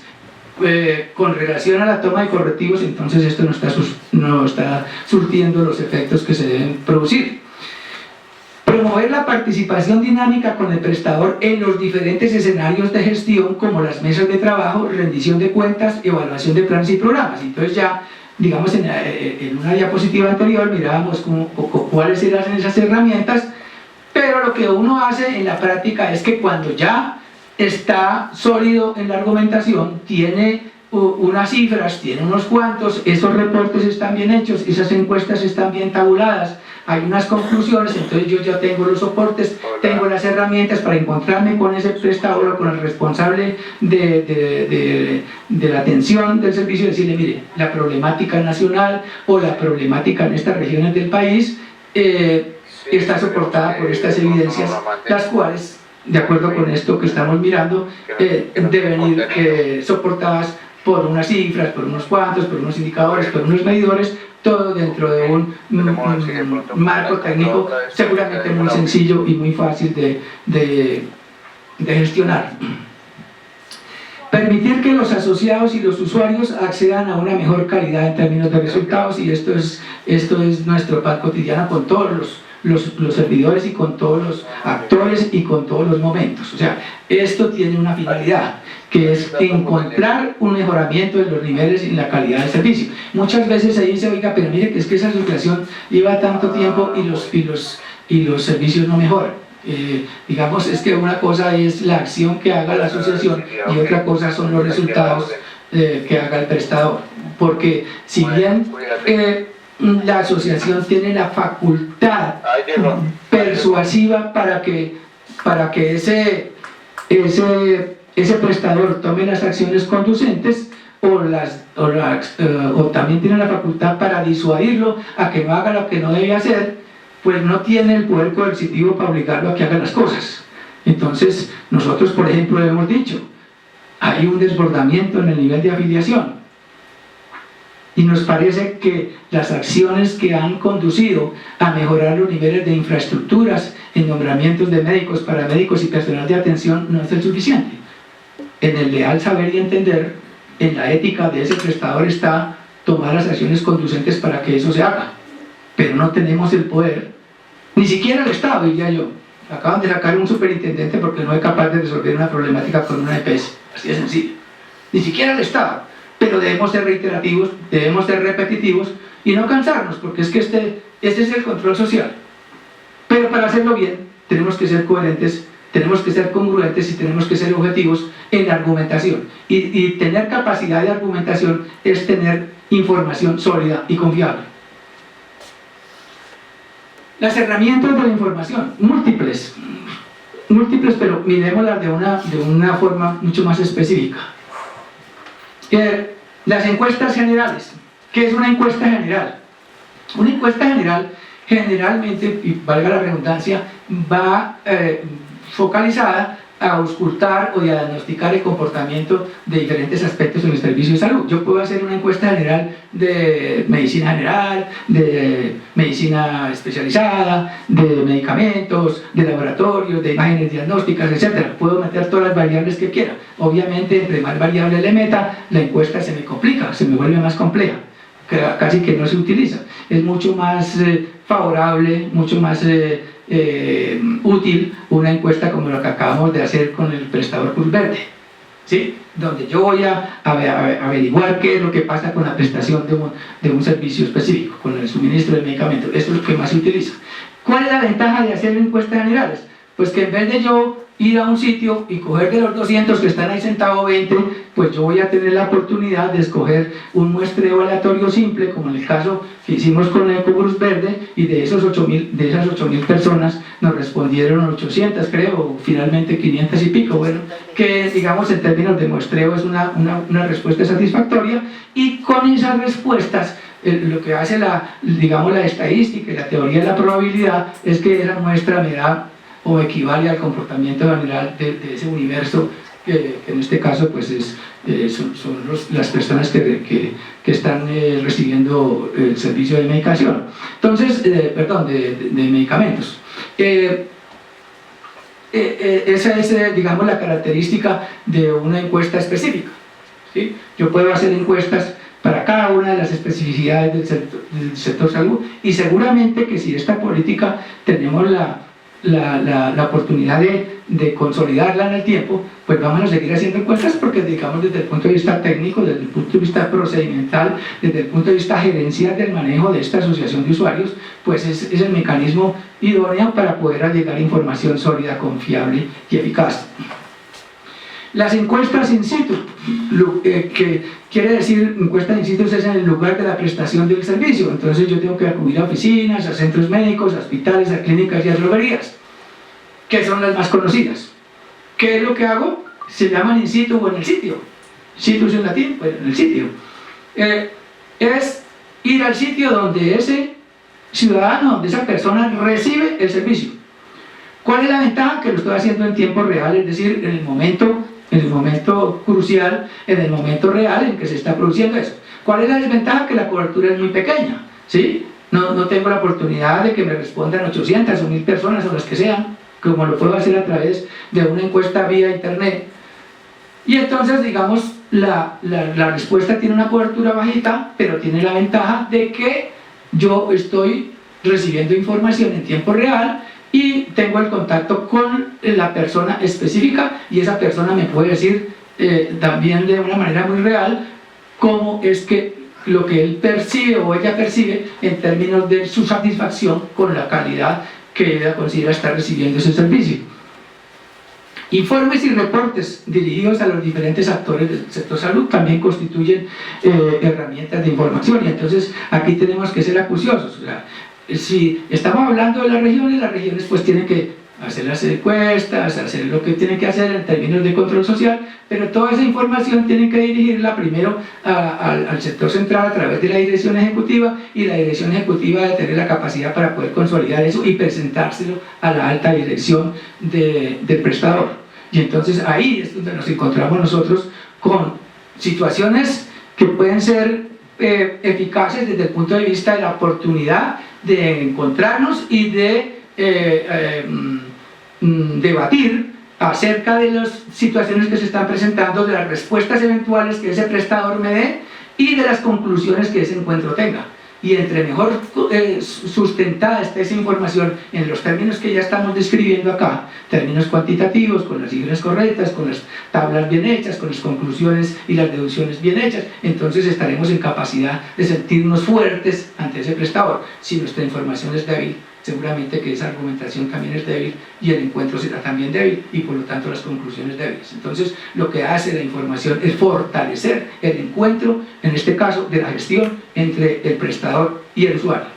[SPEAKER 4] con relación a la toma de correctivos, entonces esto no está surtiendo los efectos que se deben producir. Promover la participación dinámica con el prestador en los diferentes escenarios de gestión, como las mesas de trabajo, rendición de cuentas, evaluación de planes y programas. Entonces ya, digamos, en una diapositiva anterior mirábamos cuáles eran esas herramientas, pero lo que uno hace en la práctica es que cuando ya está sólido en la argumentación, tiene unas cifras, tiene unos cuantos, esos reportes están bien hechos, esas encuestas están bien tabuladas, hay unas conclusiones, entonces yo ya tengo los soportes, tengo las herramientas para encontrarme con ese prestador o con el responsable de la atención del servicio y decirle, mire, la problemática nacional o la problemática en estas regiones del país está soportada por estas evidencias, las cuales, de acuerdo con esto que estamos mirando, deben ir soportadas por unas cifras, por unos cuantos, por unos indicadores, por unos medidores, todo dentro de un marco técnico seguramente muy sencillo y muy fácil de gestionar. Permitir que los asociados y los usuarios accedan a una mejor calidad en términos de resultados, y esto es nuestro pan cotidiano con todos los servidores y con todos los actores y con todos los momentos. O sea, esto tiene una finalidad, que es encontrar un mejoramiento de los niveles y la calidad del servicio. Muchas veces se dice, oiga, pero mire que es que esa asociación lleva tanto tiempo y los servicios no mejoran. Digamos, es que una cosa es la acción que haga la asociación y otra cosa son los resultados que haga el prestador. Porque si bien la asociación tiene la facultad persuasiva para que ese prestador tome las acciones conducentes, o también tiene la facultad para disuadirlo a que no haga lo que no debe hacer, pues no tiene el poder coercitivo para obligarlo a que haga las cosas. Entonces nosotros, por ejemplo, hemos dicho, hay un desbordamiento en el nivel de afiliación, y nos parece que las acciones que han conducido a mejorar los niveles de infraestructuras en nombramientos de médicos, paramédicos y personal de atención no es el suficiente. En el leal saber y entender en la ética de ese prestador está tomar las acciones conducentes para que eso se haga, pero no tenemos el poder, ni siquiera el Estado, diría yo. Acaban de sacar un superintendente porque no es capaz de resolver una problemática con una EPS, así de sencillo. Ni siquiera el Estado, pero debemos ser reiterativos, debemos ser repetitivos y no cansarnos, porque es que este es el control social. Pero para hacerlo bien tenemos que ser coherentes, tenemos que ser congruentes y tenemos que ser objetivos en la argumentación, y tener capacidad de argumentación es tener información sólida y confiable. Las herramientas de la información, múltiples, pero miremoslas de una forma mucho más específica. Las encuestas generales. ¿Qué es una encuesta general? Una encuesta general generalmente, y valga la redundancia, va focalizada a auscultar o a diagnosticar el comportamiento de diferentes aspectos en el servicio de salud. Yo puedo hacer una encuesta general de medicina general, de medicina especializada, de medicamentos, de laboratorios, de imágenes diagnósticas, etc. Puedo meter todas las variables que quiera. Obviamente, entre más variables le meta, la encuesta se me complica, se me vuelve más compleja, casi que no se utiliza. Es mucho más favorable, mucho más útil una encuesta como la que acabamos de hacer con el prestador Cruz Verde, ¿sí? Donde yo voy a averiguar qué es lo que pasa con la prestación de un servicio específico, con el suministro de medicamentos. Esto es lo que más se utiliza. ¿Cuál es la ventaja de hacer encuestas generales? Pues que en vez de yo ir a un sitio y coger de los 200 que están ahí sentados 20, pues yo voy a tener la oportunidad de escoger un muestreo aleatorio simple, como en el caso que hicimos con el Cruz Verde, y de esas 8.000 personas nos respondieron 800, creo, o finalmente 500 y pico, bueno, que digamos en términos de muestreo es una respuesta satisfactoria, y con esas respuestas lo que hace la estadística y la teoría de la probabilidad es que esa muestra me da o equivale al comportamiento general de ese universo, que en este caso pues son las personas que están recibiendo el servicio de medicación. Entonces, de medicamentos. Esa es, digamos, la característica de una encuesta específica, ¿sí? Yo puedo hacer encuestas para cada una de las especificidades del sector salud, y seguramente que si esta política tenemos la oportunidad de consolidarla en el tiempo, pues vamos a seguir haciendo encuestas, porque digamos desde el punto de vista técnico, desde el punto de vista procedimental, desde el punto de vista gerencial del manejo de esta asociación de usuarios, pues es el mecanismo idóneo para poder allegar información sólida, confiable y eficaz. Las encuestas in situ, que quiere decir encuestas in situ es en el lugar de la prestación del servicio. Entonces yo tengo que acudir a oficinas, a centros médicos, a hospitales, a clínicas y a droguerías, que son las más conocidas. ¿Qué es lo que hago? Se llaman in situ o en el sitio. Situs en latín, pues en el sitio. Es ir al sitio donde ese ciudadano, donde esa persona recibe el servicio. ¿Cuál es la ventaja? Que lo estoy haciendo en tiempo real, es decir, en el momento crucial, en el momento real en que se está produciendo eso. ¿Cuál es la desventaja? Que la cobertura es muy pequeña, ¿sí? No tengo la oportunidad de que me respondan 800 o 1000 personas o las que sean, como lo puedo hacer a través de una encuesta vía internet. Y entonces, digamos, la respuesta tiene una cobertura bajita, pero tiene la ventaja de que yo estoy recibiendo información en tiempo real y tengo el contacto con la persona específica, y esa persona me puede decir también de una manera muy real cómo es que lo que él percibe o ella percibe en términos de su satisfacción con la calidad que ella considera estar recibiendo ese servicio. Informes y reportes dirigidos a los diferentes actores del sector salud también constituyen herramientas de información, y entonces aquí tenemos que ser acuciosos. O sea, si estamos hablando de las regiones pues tienen que hacer las encuestas, hacer lo que tienen que hacer en términos de control social, pero toda esa información tienen que dirigirla primero al sector central a través de la dirección ejecutiva, y la dirección ejecutiva debe tener la capacidad para poder consolidar eso y presentárselo a la alta dirección del prestador. Y entonces ahí es donde nos encontramos nosotros con situaciones que pueden ser eficaces desde el punto de vista de la oportunidad de encontrarnos y de debatir acerca de las situaciones que se están presentando, de las respuestas eventuales que ese prestador me dé y de las conclusiones que ese encuentro tenga. Y entre mejor sustentada esté esa información en los términos que ya estamos describiendo acá, términos cuantitativos, con las cifras correctas, con las tablas bien hechas, con las conclusiones y las deducciones bien hechas, entonces estaremos en capacidad de sentirnos fuertes ante ese prestador. Si nuestra información es débil, seguramente que esa argumentación también es débil y el encuentro será también débil y por lo tanto las conclusiones débiles. Entonces lo que hace la información es fortalecer el encuentro, en este caso de la gestión entre el prestador y el usuario.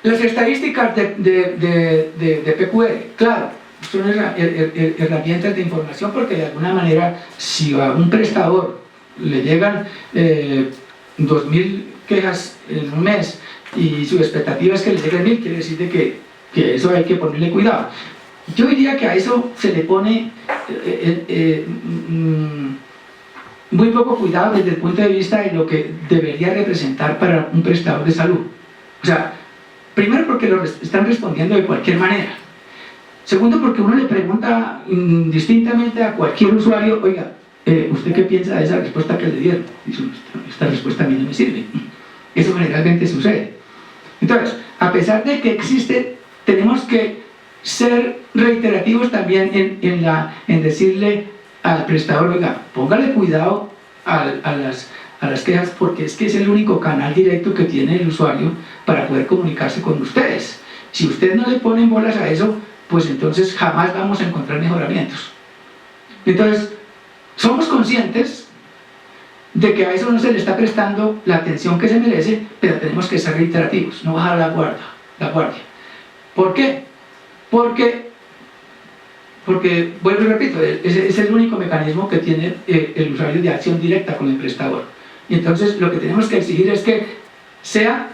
[SPEAKER 4] Las estadísticas de PQR, claro, son herramientas de información porque de alguna manera si a un prestador le llegan 2.000 quejas en un mes y su expectativa es que le lleguen 1.000, quiere decir de que eso hay que ponerle cuidado. Yo diría que a eso se le pone muy poco cuidado desde el punto de vista de lo que debería representar para un prestador de salud. O sea, primero porque lo están respondiendo de cualquier manera. Segundo porque uno le pregunta indistintamente a cualquier usuario, oiga, ¿usted qué piensa de esa respuesta que le dieron? Dice, esta respuesta a mí no me sirve. Eso generalmente sucede. Entonces, a pesar de que existe, tenemos que ser reiterativos también en decirle al prestador, oiga, póngale cuidado a las quejas porque es que es el único canal directo que tiene el usuario para poder comunicarse con ustedes. Si ustedes no le ponen bolas a eso, pues entonces jamás vamos a encontrar mejoramientos. Entonces, somos conscientes de que a eso no se le está prestando la atención que se merece, pero tenemos que ser reiterativos, no bajar la guardia. ¿Por qué? Porque vuelvo y repito, es el único mecanismo que tiene el usuario de acción directa con el prestador. Y entonces lo que tenemos que exigir es que sea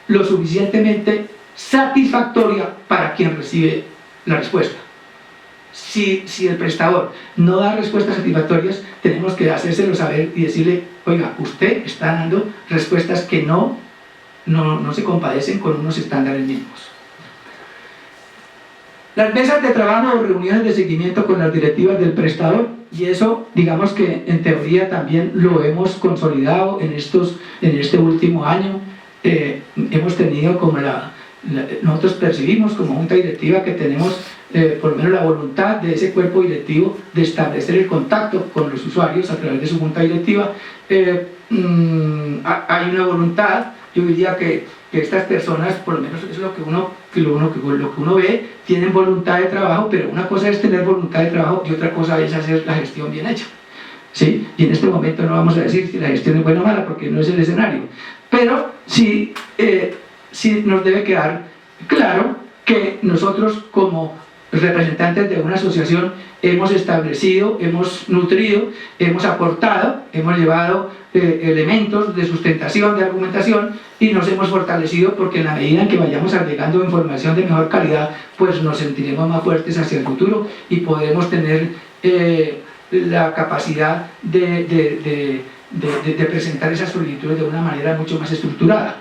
[SPEAKER 4] lo suficientemente satisfactoria para quien recibe la respuesta. Si el prestador no da respuestas satisfactorias, tenemos que hacérselo saber y decirle, oiga, usted está dando respuestas que no se compadecen con unos estándares mínimos. Las mesas de trabajo o reuniones de seguimiento con las directivas del prestador, y eso digamos que en teoría también lo hemos consolidado en este último año. Hemos tenido como nosotros percibimos como junta directiva que tenemos por lo menos la voluntad de ese cuerpo directivo de establecer el contacto con los usuarios a través de su junta directiva. Hay una voluntad, yo diría que estas personas, por lo menos es lo que uno ve, tienen voluntad de trabajo, pero una cosa es tener voluntad de trabajo y otra cosa es hacer la gestión bien hecha. ¿Sí? Y en este momento no vamos a decir si la gestión es buena o mala porque no es el escenario, pero sí nos debe quedar claro que nosotros como representantes de una asociación hemos establecido, hemos nutrido, hemos aportado, hemos llevado elementos de sustentación, de argumentación y nos hemos fortalecido porque en la medida en que vayamos agregando información de mejor calidad, pues nos sentiremos más fuertes hacia el futuro y podremos tener la capacidad de presentar esas solicitudes de una manera mucho más estructurada.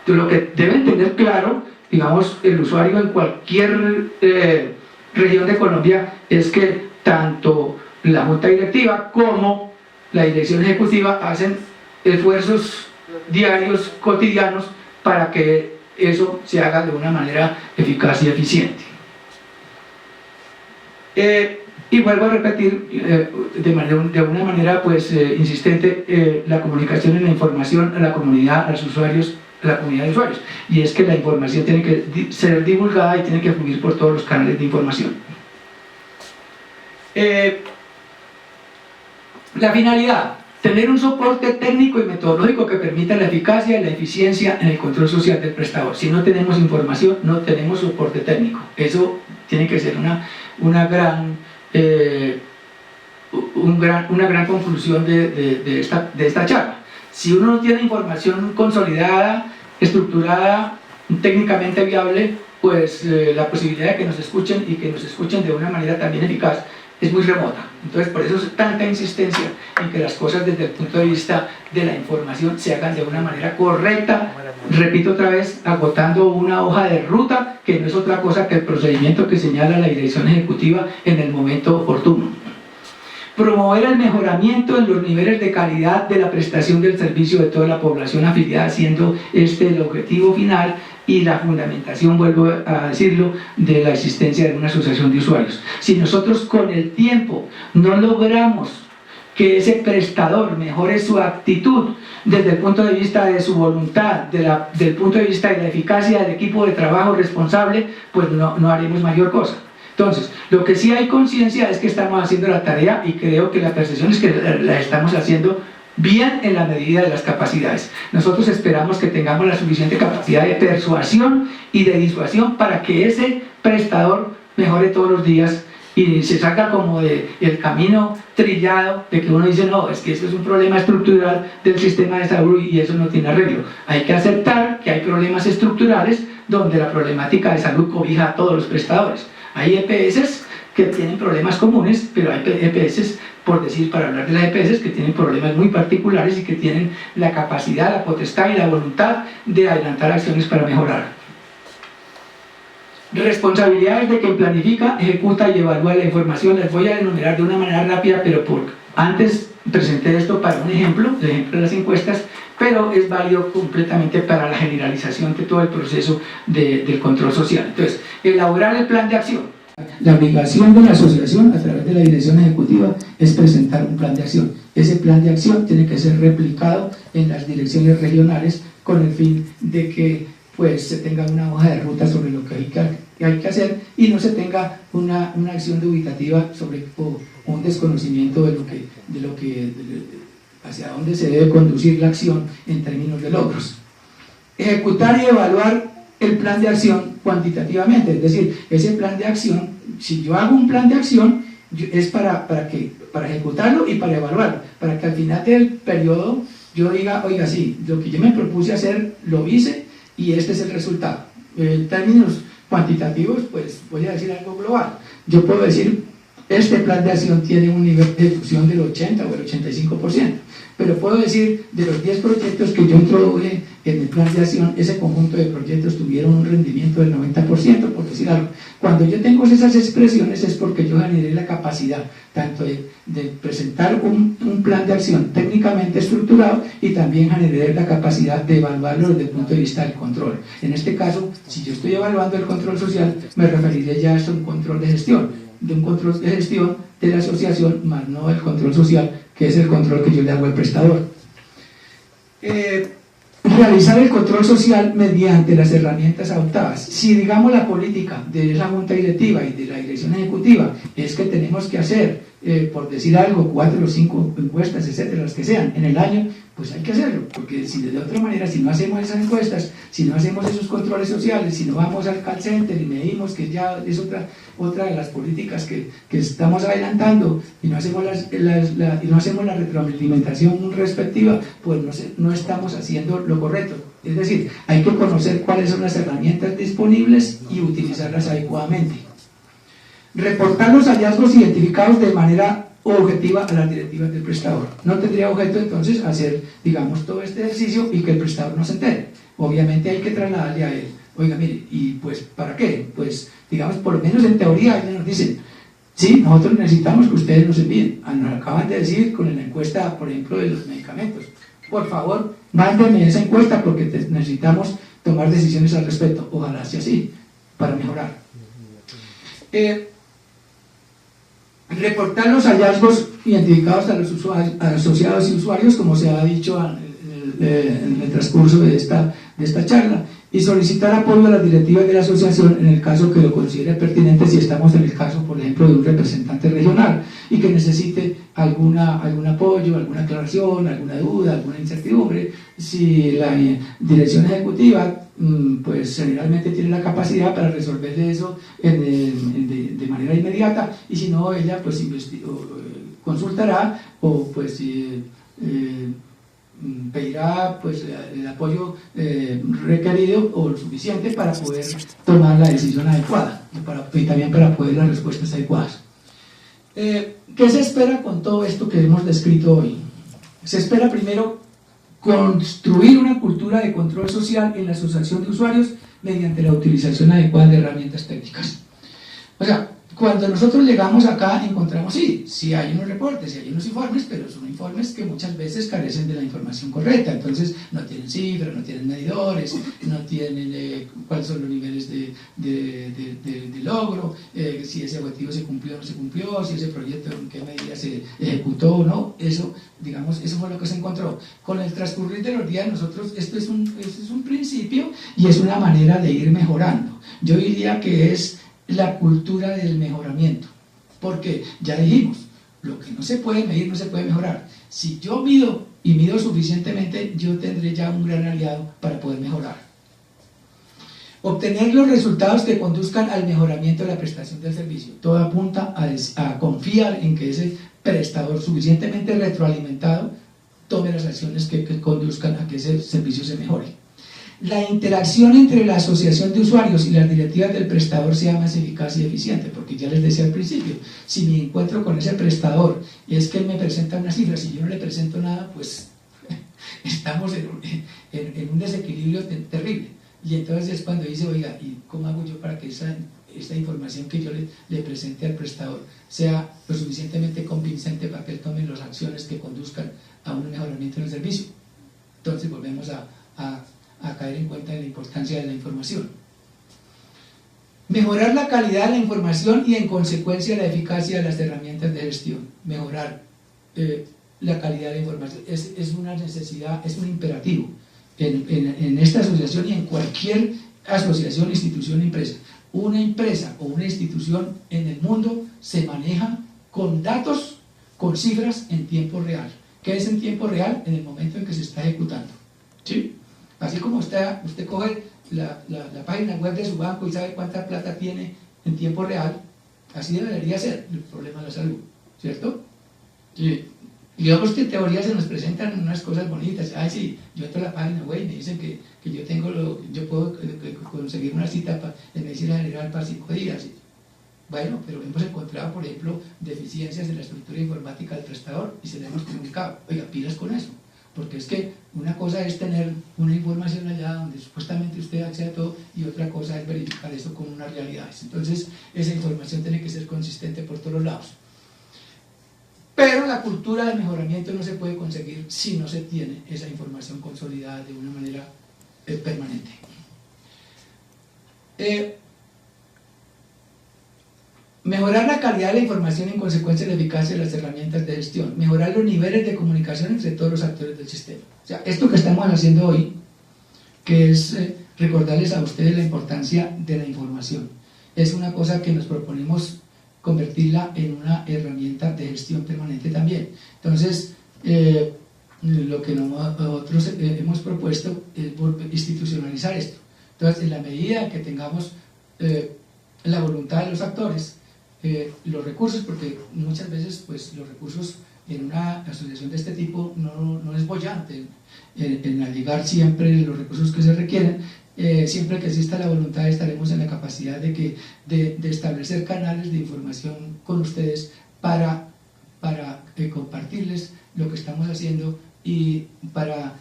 [SPEAKER 4] Entonces, lo que deben tener claro, digamos, el usuario en cualquier región de Colombia es que tanto la junta directiva como la dirección ejecutiva hacen esfuerzos diarios, cotidianos, para que eso se haga de una manera eficaz y eficiente. Y vuelvo a repetir de una manera pues, insistente la comunicación y la información a la comunidad, a los usuarios, a la comunidad de usuarios, y es que la información tiene que ser divulgada y tiene que fluir por todos los canales de información. La finalidad, tener un soporte técnico y metodológico que permita la eficacia y la eficiencia en el control social del prestador. Si no tenemos información, no tenemos soporte técnico. Eso tiene que ser una gran conclusión de esta charla. Si uno no tiene información consolidada, estructurada, técnicamente viable, pues la posibilidad de que nos escuchen y que nos escuchen de una manera también eficaz es muy remota. Entonces, por eso es tanta insistencia en que las cosas desde el punto de vista de la información se hagan de una manera correcta, repito otra vez, agotando una hoja de ruta que no es otra cosa que el procedimiento que señala la dirección ejecutiva en el momento oportuno. Promover el mejoramiento en los niveles de calidad de la prestación del servicio de toda la población afiliada, siendo este el objetivo final y la fundamentación, vuelvo a decirlo, de la existencia de una asociación de usuarios. Si nosotros con el tiempo no logramos que ese prestador mejore su actitud desde el punto de vista de su voluntad, del punto de vista de la eficacia del equipo de trabajo responsable, pues no haremos mayor cosa. Entonces, lo que sí hay conciencia es que estamos haciendo la tarea y creo que la percepción es que la estamos haciendo bien en la medida de las capacidades. Nosotros esperamos que tengamos la suficiente capacidad de persuasión y de disuasión para que ese prestador mejore todos los días y se saca como del camino trillado de que uno dice no, es que esto es un problema estructural del sistema de salud y eso no tiene arreglo. Hay que aceptar que hay problemas estructurales donde la problemática de salud cobija a todos los prestadores. Hay EPS que tienen problemas comunes, pero hay EPS, por decir, para hablar de las EPS, que tienen problemas muy particulares y que tienen la capacidad, la potestad y la voluntad de adelantar acciones para mejorar. Responsabilidades de quien planifica, ejecuta y evalúa la información. Les voy a enumerar de una manera rápida, pero antes presenté esto para un ejemplo, el ejemplo de las encuestas, pero es válido completamente para la generalización de todo el proceso del control social. Entonces, elaborar el plan de acción. La obligación de la asociación a través de la dirección ejecutiva es presentar un plan de acción. Ese plan de acción tiene que ser replicado en las direcciones regionales con el fin de que pues, se tenga una hoja de ruta sobre lo que hay que hacer y no se tenga una acción dubitativa sobre un desconocimiento de lo que hacia dónde se debe conducir la acción en términos de logros. Ejecutar y evaluar el plan de acción cuantitativamente, es decir, ese plan de acción, si yo hago un plan de acción, es para ejecutarlo y para evaluarlo, para que al final del periodo yo diga, oiga, sí, lo que yo me propuse hacer, lo hice y este es el resultado. En términos cuantitativos, pues voy a decir algo global. Yo puedo decir, este plan de acción tiene un nivel de ejecución del 80 o el 85%, pero puedo decir, de los 10 proyectos que yo introduje en el plan de acción, ese conjunto de proyectos tuvieron un rendimiento del 90%, por decir algo. Cuando yo tengo esas expresiones es porque yo generé la capacidad tanto de presentar un plan de acción técnicamente estructurado y también generé la capacidad de evaluarlo desde el punto de vista del control. En este caso, si yo estoy evaluando el control social, me referiré ya a un control de gestión, de la asociación, más no el control social, que es el control que yo le hago al prestador. Realizar el control social mediante las herramientas adoptadas. Si digamos la política de la junta directiva y de la dirección ejecutiva es que tenemos que hacer, por decir algo, 4 o 5 encuestas, etcétera, las que sean, en el año, pues hay que hacerlo, porque si de otra manera, si no hacemos esas encuestas, si no hacemos esos controles sociales, si no vamos al call center y medimos, que ya es otra de las políticas que estamos adelantando, y no hacemos la retroalimentación respectiva, pues no estamos haciendo lo correcto. Es decir, hay que conocer cuáles son las herramientas disponibles y utilizarlas adecuadamente. Reportar los hallazgos identificados de manera objetiva a las directivas del prestador. No tendría objeto entonces hacer, digamos, todo este ejercicio y que el prestador no se entere. Obviamente hay que trasladarle a él, oiga, mire, ¿y pues para qué? Pues, digamos, por lo menos en teoría ellos nos dicen, sí, nosotros necesitamos que ustedes nos envíen. Nos acaban de decir con la encuesta, por ejemplo, de los medicamentos. Por favor, mándenme esa encuesta porque necesitamos tomar decisiones al respecto. Ojalá sea así, para mejorar. Reportar los hallazgos identificados a los asociados y usuarios, como se ha dicho en el transcurso de esta charla, y solicitar apoyo a las directivas de la asociación en el caso que lo considere pertinente, si estamos en el caso, por ejemplo, de un representante regional y que necesite algún apoyo, alguna aclaración, alguna duda, alguna incertidumbre. Si la dirección ejecutiva pues generalmente tiene la capacidad para resolverle eso de manera inmediata, y si no, ella pues consultará o pues pedirá pues el apoyo requerido o lo suficiente para poder tomar la decisión adecuada y también para poder las respuestas adecuadas. ¿Qué se espera con todo esto que hemos descrito hoy? Se espera primero construir una cultura de control social en la asociación de usuarios mediante la utilización adecuada de herramientas técnicas. O sea, cuando nosotros llegamos acá encontramos, sí hay unos reportes, sí hay unos informes, pero son informes que muchas veces carecen de la información correcta, entonces no tienen cifras, no tienen medidores, no tienen cuáles son los niveles de logro, si ese objetivo se cumplió o no se cumplió, si ese proyecto en qué medida se ejecutó o no, eso, digamos, eso fue lo que se encontró. Con el transcurrir de los días nosotros, esto es un principio y es una manera de ir mejorando. Yo diría que es la cultura del mejoramiento, porque ya dijimos, lo que no se puede medir no se puede mejorar. Si yo mido y mido suficientemente, yo tendré ya un gran aliado para poder mejorar. Obtener los resultados que conduzcan al mejoramiento de la prestación del servicio. Todo apunta a confiar en que ese prestador suficientemente retroalimentado tome las acciones que conduzcan a que ese servicio se mejore. La interacción entre la asociación de usuarios y las directivas del prestador sea más eficaz y eficiente, porque ya les decía al principio, si me encuentro con ese prestador y es que él me presenta una cifra, si yo no le presento nada, pues estamos en un desequilibrio terrible. Y entonces es cuando dice, oiga, ¿y cómo hago yo para que esta información que yo le presente al prestador sea lo suficientemente convincente para que él tome las acciones que conduzcan a un mejoramiento en el servicio? Entonces volvemos a caer en cuenta de la importancia de la información. Mejorar la calidad de la información y en consecuencia la eficacia de las herramientas de gestión. Mejorar la calidad de la información es una necesidad, es un imperativo en esta asociación y en cualquier asociación, institución, empresa. Una empresa o una institución en el mundo se maneja con datos, con cifras en tiempo real. ¿Qué es en tiempo real? En el momento en que se está ejecutando. ¿Sí? Así como usted coge la página web de su banco y sabe cuánta plata tiene en tiempo real, así debería ser el problema de la salud, ¿cierto? Sí. Y digamos que en teoría se nos presentan unas cosas bonitas. Sí, yo entro a la página web y me dicen que yo puedo conseguir una cita en medicina general para 5 días. Bueno, pero hemos encontrado, por ejemplo, deficiencias en la estructura informática del prestador y se le hemos comunicado, oiga, pilas con eso. Porque es que una cosa es tener una información allá donde supuestamente usted accede a todo y otra cosa es verificar eso con unas realidades. Entonces, esa información tiene que ser consistente por todos lados. Pero la cultura del mejoramiento no se puede conseguir si no se tiene esa información consolidada de una manera permanente. Mejorar la calidad de la información y en consecuencia la eficacia de las herramientas de gestión. Mejorar los niveles de comunicación entre todos los actores del sistema. O sea, esto que estamos haciendo hoy, que es recordarles a ustedes la importancia de la información, es una cosa que nos proponemos convertirla en una herramienta de gestión permanente también. Entonces, lo que nosotros hemos propuesto es institucionalizar esto. Entonces, en la medida que tengamos la voluntad de los actores, los recursos, porque muchas veces pues, los recursos en una asociación de este tipo no es boyante en allegar siempre los recursos que se requieren. Siempre que exista la voluntad estaremos en la capacidad de establecer canales de información con ustedes para compartirles lo que estamos haciendo y para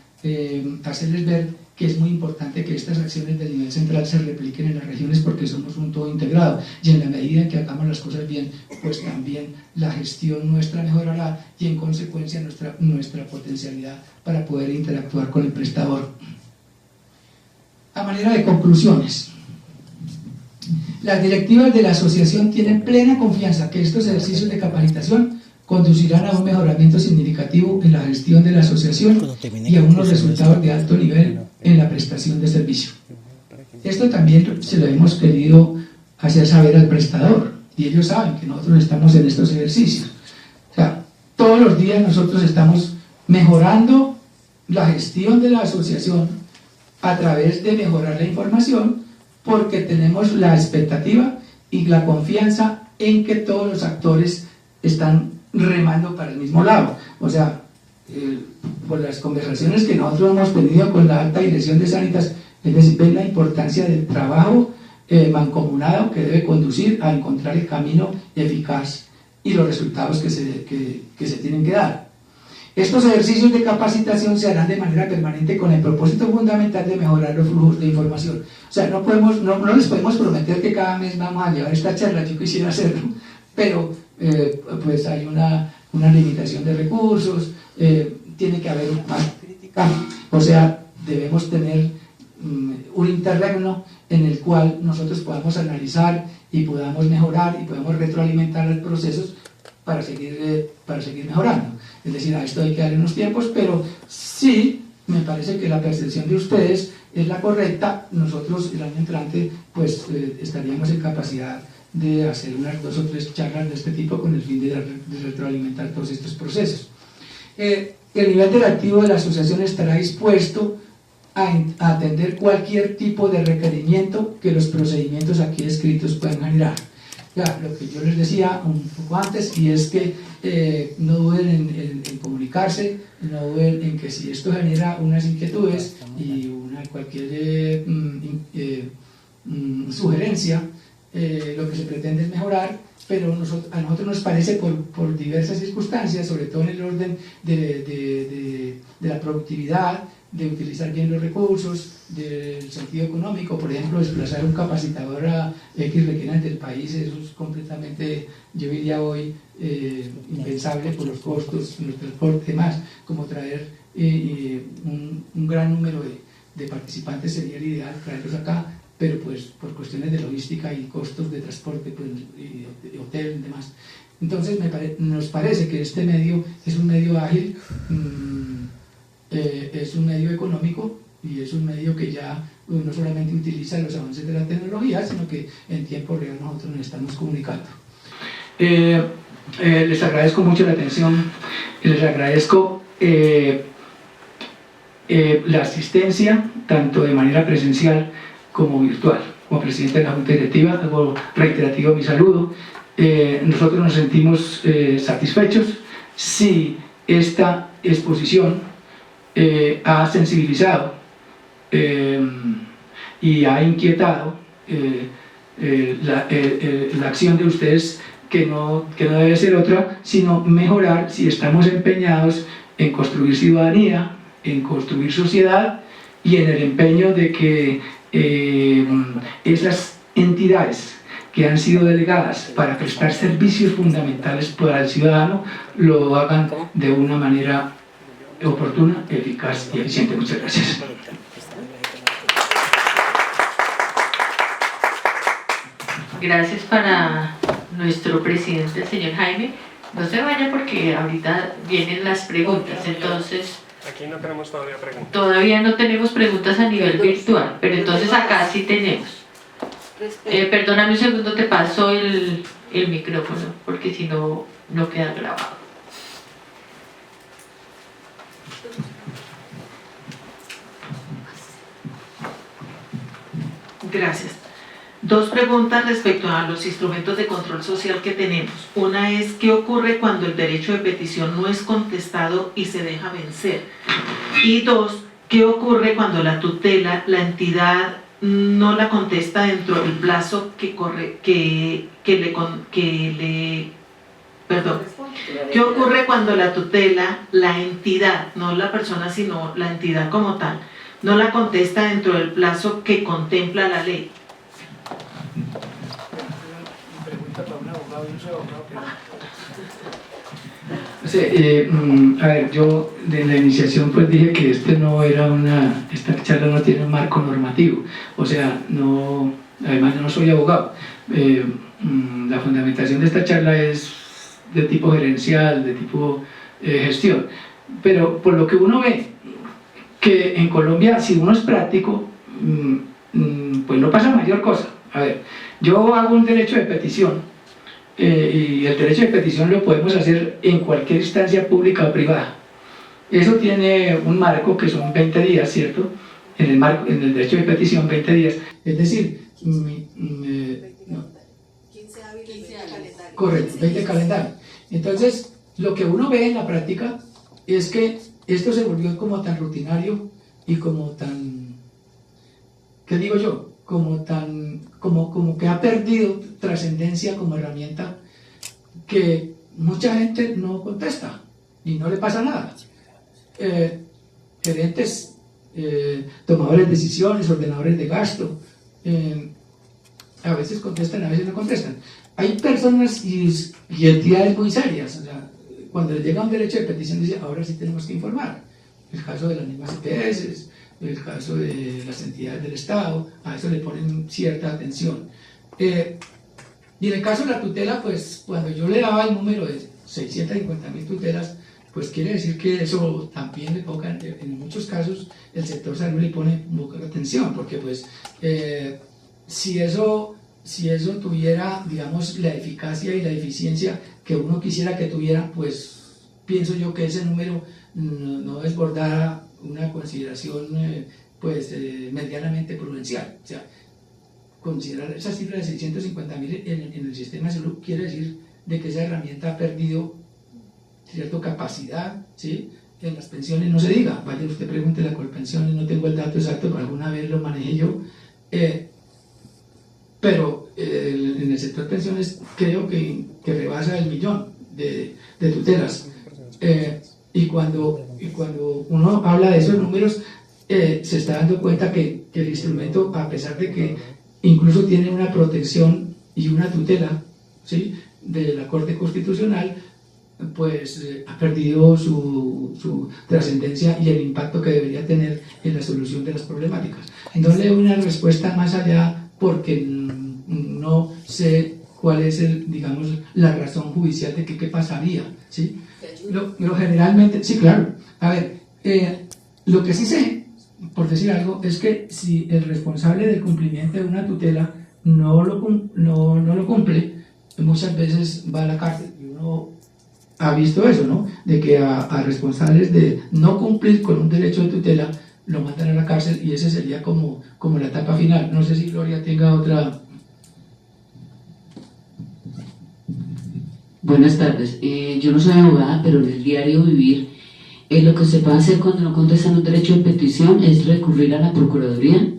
[SPEAKER 4] hacerles ver que es muy importante que estas acciones del nivel central se repliquen en las regiones porque somos un todo integrado y en la medida en que hagamos las cosas bien, pues también la gestión nuestra mejorará y en consecuencia nuestra potencialidad para poder interactuar con el prestador. A manera de conclusiones, las directivas de la asociación tienen plena confianza que estos ejercicios de capacitación conducirán a un mejoramiento significativo en la gestión de la asociación y a unos resultados de alto nivel en la prestación de servicio. Esto también se lo hemos querido hacer saber al prestador y ellos saben que nosotros estamos en estos ejercicios. O sea, todos los días nosotros estamos mejorando la gestión de la asociación a través de mejorar la información porque tenemos la expectativa y la confianza en que todos los actores están remando para el mismo lado. O sea, por las conversaciones que nosotros hemos tenido con la alta dirección de Sanitas, es decir, ven la importancia del trabajo mancomunado que debe conducir a encontrar el camino eficaz y los resultados que se tienen que dar. Estos ejercicios de capacitación se harán de manera permanente con el propósito fundamental de mejorar los flujos de información. O sea, no les podemos prometer que cada mes vamos a llevar esta charla, yo quisiera hacerlo, pero pues hay una limitación de recursos, tiene que haber más crítica, o sea, debemos tener un interregno en el cual nosotros podamos analizar y podamos mejorar y podamos retroalimentar los procesos para seguir mejorando. Es decir, a esto hay que darle unos tiempos, pero sí me parece que la percepción de ustedes es la correcta. Nosotros el año entrante pues estaríamos en capacidad de hacer unas 2 o 3 charlas de este tipo con el fin de retroalimentar todos estos procesos. El nivel directivo de la asociación estará dispuesto a atender cualquier tipo de requerimiento que los procedimientos aquí descritos puedan generar. Ya, lo que yo les decía un poco antes, y es que no duden en comunicarse, no duden en que si esto genera unas inquietudes y cualquier sugerencia, lo que se pretende es mejorar, pero a nosotros nos parece por diversas circunstancias, sobre todo en el orden de la productividad, de utilizar bien los recursos, del sentido económico. Por ejemplo, desplazar un capacitador a X regiones del país, eso es completamente, yo diría hoy, impensable por los costos, los transportes y demás. Como traer un gran número de participantes sería el ideal, traerlos acá, pero pues por cuestiones de logística y costos de transporte, pues, y de hotel y demás. Entonces nos parece que este medio es un medio ágil, es un medio económico y es un medio que ya no solamente utiliza los avances de la tecnología, sino que en tiempo real nosotros nos estamos comunicando. Les agradezco mucho la atención, les agradezco la asistencia, tanto de manera presencial como virtual. Como presidente de la Junta Directiva, hago reiterativo mi saludo. Nosotros nos sentimos satisfechos si esta exposición ha sensibilizado y ha inquietado la acción de ustedes, que no debe ser otra, sino mejorar si estamos empeñados en construir ciudadanía, en construir sociedad y en el empeño de que esas entidades que han sido delegadas para prestar servicios fundamentales para el ciudadano lo hagan de una manera oportuna, eficaz y eficiente. Muchas gracias.
[SPEAKER 1] Gracias para nuestro presidente, el señor Jaime. No se vaya porque ahorita vienen las preguntas, entonces...
[SPEAKER 3] Aquí no tenemos todavía preguntas.
[SPEAKER 1] Todavía no tenemos preguntas a nivel virtual, pero entonces acá sí tenemos. Perdóname un segundo, te paso el micrófono, porque si no, no queda grabado. Gracias. 2 preguntas respecto a los instrumentos de control social que tenemos. Una es, ¿qué ocurre cuando el derecho de petición no es contestado y se deja vencer? Y 2, ¿qué ocurre cuando la tutela, la entidad no la contesta dentro del plazo ¿qué ocurre cuando la tutela, la entidad, no la persona sino la entidad como tal, no la contesta dentro del plazo que contempla la ley?
[SPEAKER 4] Pregunta para un abogado y un abogado. A ver, yo de la iniciación pues dije que esta charla no tiene un marco normativo, o sea, además yo no soy abogado. La fundamentación de esta charla es de tipo gerencial, de tipo gestión, pero por lo que uno ve, que en Colombia, si uno es práctico, pues no pasa mayor cosa. A ver, yo hago un derecho de petición, y el derecho de petición lo podemos hacer en cualquier instancia pública o privada. Eso tiene un marco que son 20 días, ¿cierto? En el derecho de petición, 20 días. Es decir,
[SPEAKER 2] 15 hábiles, 20 calendarios.
[SPEAKER 4] Correcto, 20 calendarios. Entonces, lo que uno ve en la práctica es que esto se volvió como tan rutinario y como tan, ¿qué digo yo? Como que ha perdido trascendencia como herramienta, que mucha gente no contesta y no le pasa nada. Gerentes, tomadores de decisiones, ordenadores de gasto, a veces contestan, a veces no contestan. Hay personas y entidades muy serias, o sea, cuando les llega un derecho de petición, dice, ahora sí tenemos que informar. El caso de las mismas EPS, el caso de las entidades del Estado, a eso le ponen cierta atención. Y en el caso de la tutela, pues cuando yo le daba el número de 650.000 tutelas, pues quiere decir que eso también le ponga, en muchos casos el sector salud le pone poca atención, porque pues si eso tuviera, digamos, la eficacia y la eficiencia que uno quisiera que tuviera, pues pienso yo que ese número no desbordara una consideración medianamente prudencial. O sea, considerar esa cifra de 650.000 en el sistema de salud quiere decir de que esa herramienta ha perdido cierta capacidad, ¿sí? En las pensiones no se diga, vaya usted pregunte la Colpensiones, no tengo el dato exacto, pero alguna vez lo manejé yo, pero en el sector pensiones creo que rebasa el 1.000.000 de tutelas, y cuando uno habla de esos números se está dando cuenta que el instrumento, a pesar de que incluso tiene una protección y una tutela, ¿sí?, de la Corte Constitucional, pues ha perdido su trascendencia y el impacto que debería tener en la solución de las problemáticas. No le doy una respuesta más allá porque no sé cuál es digamos, la razón judicial de qué pasaría, ¿sí? Lo generalmente, sí, claro. A ver, lo que sí sé, por decir algo, es que si el responsable del cumplimiento de una tutela no lo cumple, muchas veces va a la cárcel. Y uno ha visto eso, ¿no? De que a responsables de no cumplir con un derecho de tutela lo mandan a la cárcel, y ese sería como la etapa final. No sé si Gloria tenga otra.
[SPEAKER 5] Buenas tardes. Yo no soy abogada, pero en el diario vivir, lo que se puede hacer cuando no contestan un derecho de petición es recurrir a la Procuraduría.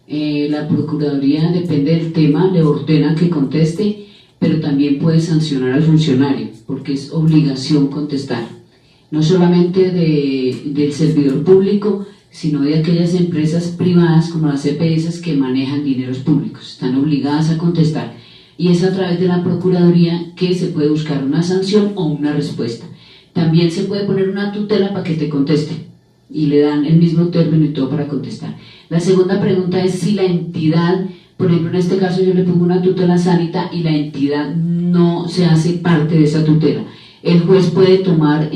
[SPEAKER 5] La Procuraduría, depende del tema, le ordena que conteste, pero también puede sancionar al funcionario, porque es obligación contestar. No solamente del servidor público, sino de aquellas empresas privadas como las EPS que manejan dineros públicos. Están obligadas a contestar. Y es a través de la Procuraduría que se puede buscar una sanción o una respuesta. También se puede poner una tutela para que te conteste y le dan el mismo término y todo para contestar. La segunda pregunta es si la entidad, por ejemplo en este caso yo le pongo una tutela sanita y la entidad no se hace parte de esa tutela. El juez puede tomar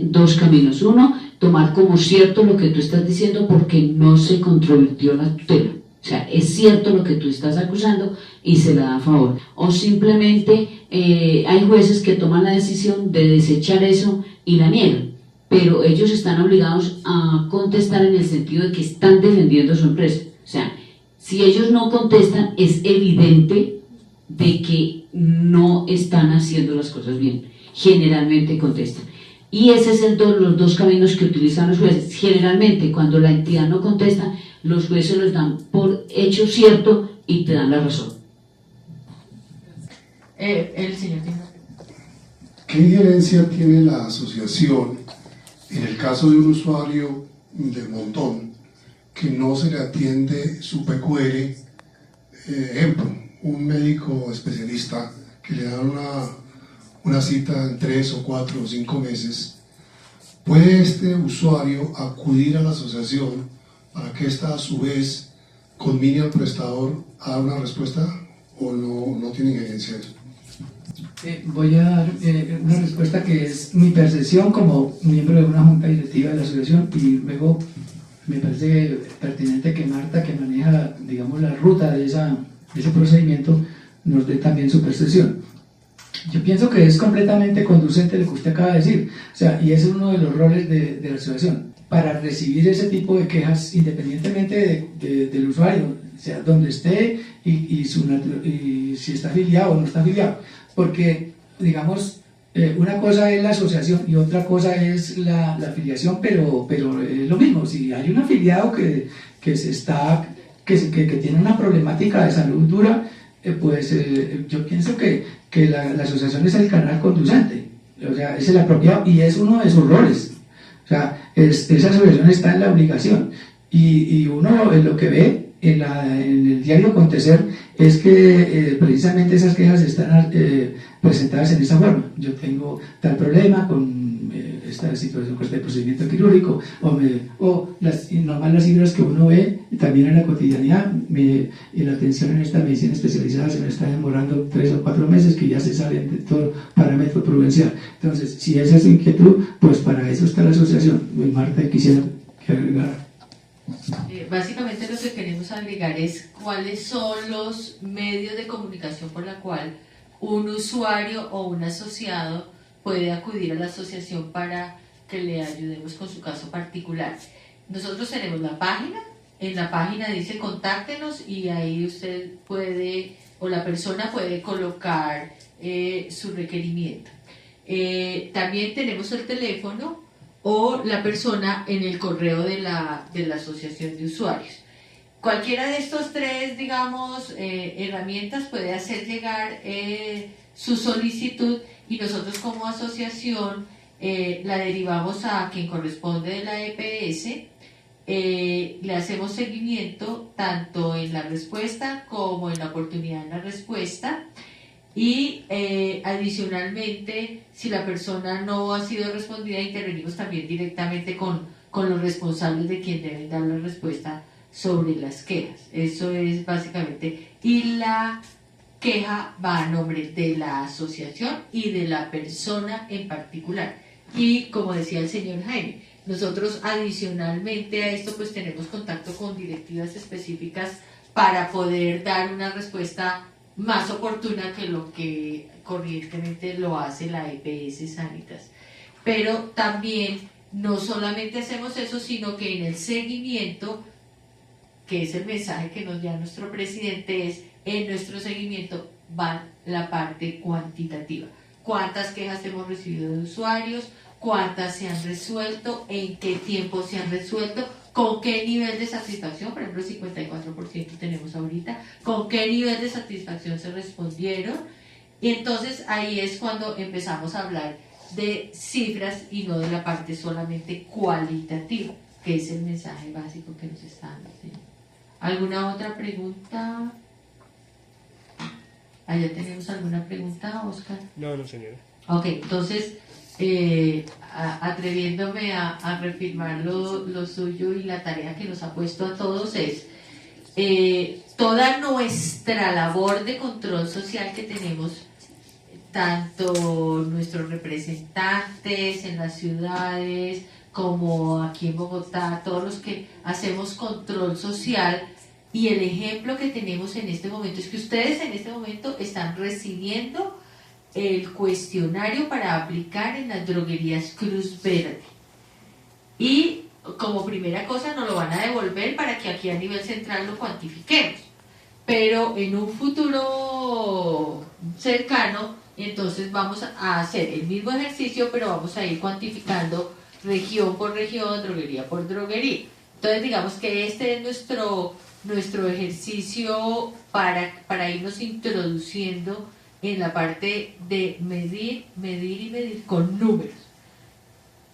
[SPEAKER 5] dos caminos. Uno, tomar como cierto lo que tú estás diciendo porque no se controvirtió la tutela. O sea, es cierto lo que tú estás acusando y se la da a favor. O simplemente hay jueces que toman la decisión de desechar eso y la niegan. Pero ellos están obligados a contestar en el sentido de que están defendiendo su empresa. O sea, si ellos no contestan, es evidente de que no están haciendo las cosas bien. Generalmente contestan. Y ese es los dos caminos que utilizan los jueces. Generalmente, cuando la entidad no contesta, los jueces los dan por hecho cierto y te dan la razón.
[SPEAKER 1] El señor tiene.
[SPEAKER 6] ¿Qué injerencia tiene la asociación en el caso de un usuario del montón que no se le atiende su PQR? Ejemplo, un médico especialista que le dan una cita en 3 o 4 o 5 meses. ¿Puede este usuario acudir a la asociación para que ésta a su vez conmine al prestador a dar una respuesta, o no tiene injerencia eso?
[SPEAKER 4] Voy a dar una respuesta que es mi percepción como miembro de una junta directiva de la asociación, y luego me parece pertinente que Marta, que maneja, digamos, la ruta de ese procedimiento, nos dé también su percepción. Yo pienso que es completamente conducente lo que usted acaba de decir, o sea, y ese es uno de los roles de la asociación, para recibir ese tipo de quejas independientemente del usuario, o sea, donde esté y si está afiliado o no está afiliado, porque, digamos, una cosa es la asociación y otra cosa es la afiliación, pero es lo mismo. Si hay un afiliado que tiene una problemática de salud dura, yo pienso que la asociación es el canal conducente, o sea, es el apropiado y es uno de sus roles. O sea, esa asociación está en la obligación y uno lo que ve en el diario acontecer es que precisamente esas quejas están presentadas en esa forma. Yo tengo tal problema con esta situación, con este procedimiento quirúrgico, normal las cifras que uno ve también en la cotidianidad, y la atención en esta medicina especializada se me está demorando 3 o 4 meses, que ya se salen de todo parámetro prudencial. Entonces, si esa es su inquietud, pues para eso está la asociación. Marta, quisiera que agregara.
[SPEAKER 1] Básicamente lo que queremos agregar es cuáles son los medios de comunicación por la cual un usuario o un asociado puede acudir a la asociación para que le ayudemos con su caso particular. Nosotros tenemos la página, en la página dice contáctenos y ahí usted puede, o la persona puede colocar su requerimiento. También tenemos el teléfono o la persona en el correo de la asociación de usuarios. Cualquiera de estos tres, digamos, herramientas puede hacer llegar su solicitud y nosotros como asociación la derivamos a quien corresponde de la EPS, le hacemos seguimiento tanto en la respuesta como en la oportunidad en la respuesta. Y adicionalmente, si la persona no ha sido respondida, intervenimos también directamente con los responsables de quien deben dar la respuesta sobre las quejas. Eso es básicamente. Y la queja va a nombre de la asociación y de la persona en particular. Y como decía el señor Jaime, nosotros adicionalmente a esto pues tenemos contacto con directivas específicas para poder dar una respuesta más oportuna que lo que corrientemente lo hace la EPS Sanitas. Pero también no solamente hacemos eso, sino que en el seguimiento, que es el mensaje que nos da nuestro presidente, es en nuestro seguimiento va la parte cuantitativa. ¿Cuántas quejas hemos recibido de usuarios? ¿Cuántas se han resuelto? ¿En qué tiempo se han resuelto? ¿Con qué nivel de satisfacción? Por ejemplo, el 54% tenemos ahorita. ¿Con qué nivel de satisfacción se respondieron? Y entonces ahí es cuando empezamos a hablar de cifras y no de la parte solamente cualitativa, que es el mensaje básico que nos está dando. ¿Sí? ¿Alguna otra pregunta? ¿Allá tenemos alguna pregunta, Oscar?
[SPEAKER 3] No, señora.
[SPEAKER 1] Ok, entonces, atreviéndome a reafirmar lo suyo y la tarea que nos ha puesto a todos es toda nuestra labor de control social que tenemos, tanto nuestros representantes en las ciudades como aquí en Bogotá, todos los que hacemos control social. Y el ejemplo que tenemos en este momento es que ustedes en este momento están recibiendo el cuestionario para aplicar en las droguerías Cruz Verde. Y como primera cosa nos lo van a devolver para que aquí a nivel central lo cuantifiquemos. Pero en un futuro cercano, entonces vamos a hacer el mismo ejercicio, pero vamos a ir cuantificando región por región, droguería por droguería. Entonces digamos que este es nuestro ejercicio para irnos introduciendo en la parte de medir y medir con números.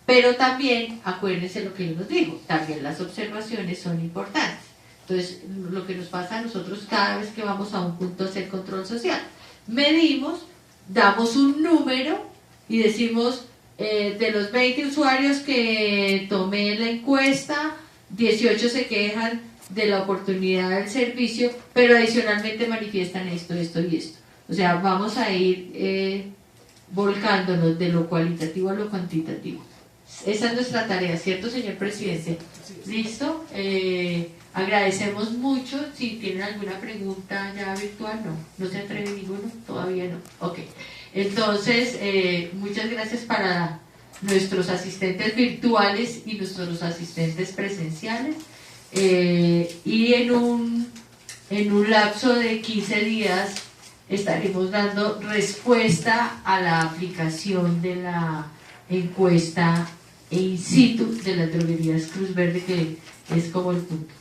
[SPEAKER 1] Pero también, acuérdense lo que él nos dijo, también las observaciones son importantes. Entonces, lo que nos pasa a nosotros cada vez que vamos a un punto a hacer control social, medimos, damos un número y decimos, de los 20 usuarios que tomé la encuesta, 18 se quejan de la oportunidad del servicio, pero adicionalmente manifiestan esto y esto. O sea, vamos a ir volcándonos de lo cualitativo a lo cuantitativo. Esa es nuestra tarea, ¿cierto, señor presidente? ¿Listo? Agradecemos mucho. Si tienen alguna pregunta ya virtual, no se atreve ninguno, todavía no. Ok. Entonces, muchas gracias para nuestros asistentes virtuales y nuestros asistentes presenciales. Y en un lapso de 15 días estaremos dando respuesta a la aplicación de la encuesta in situ de las droguerías Cruz Verde, que es como el punto.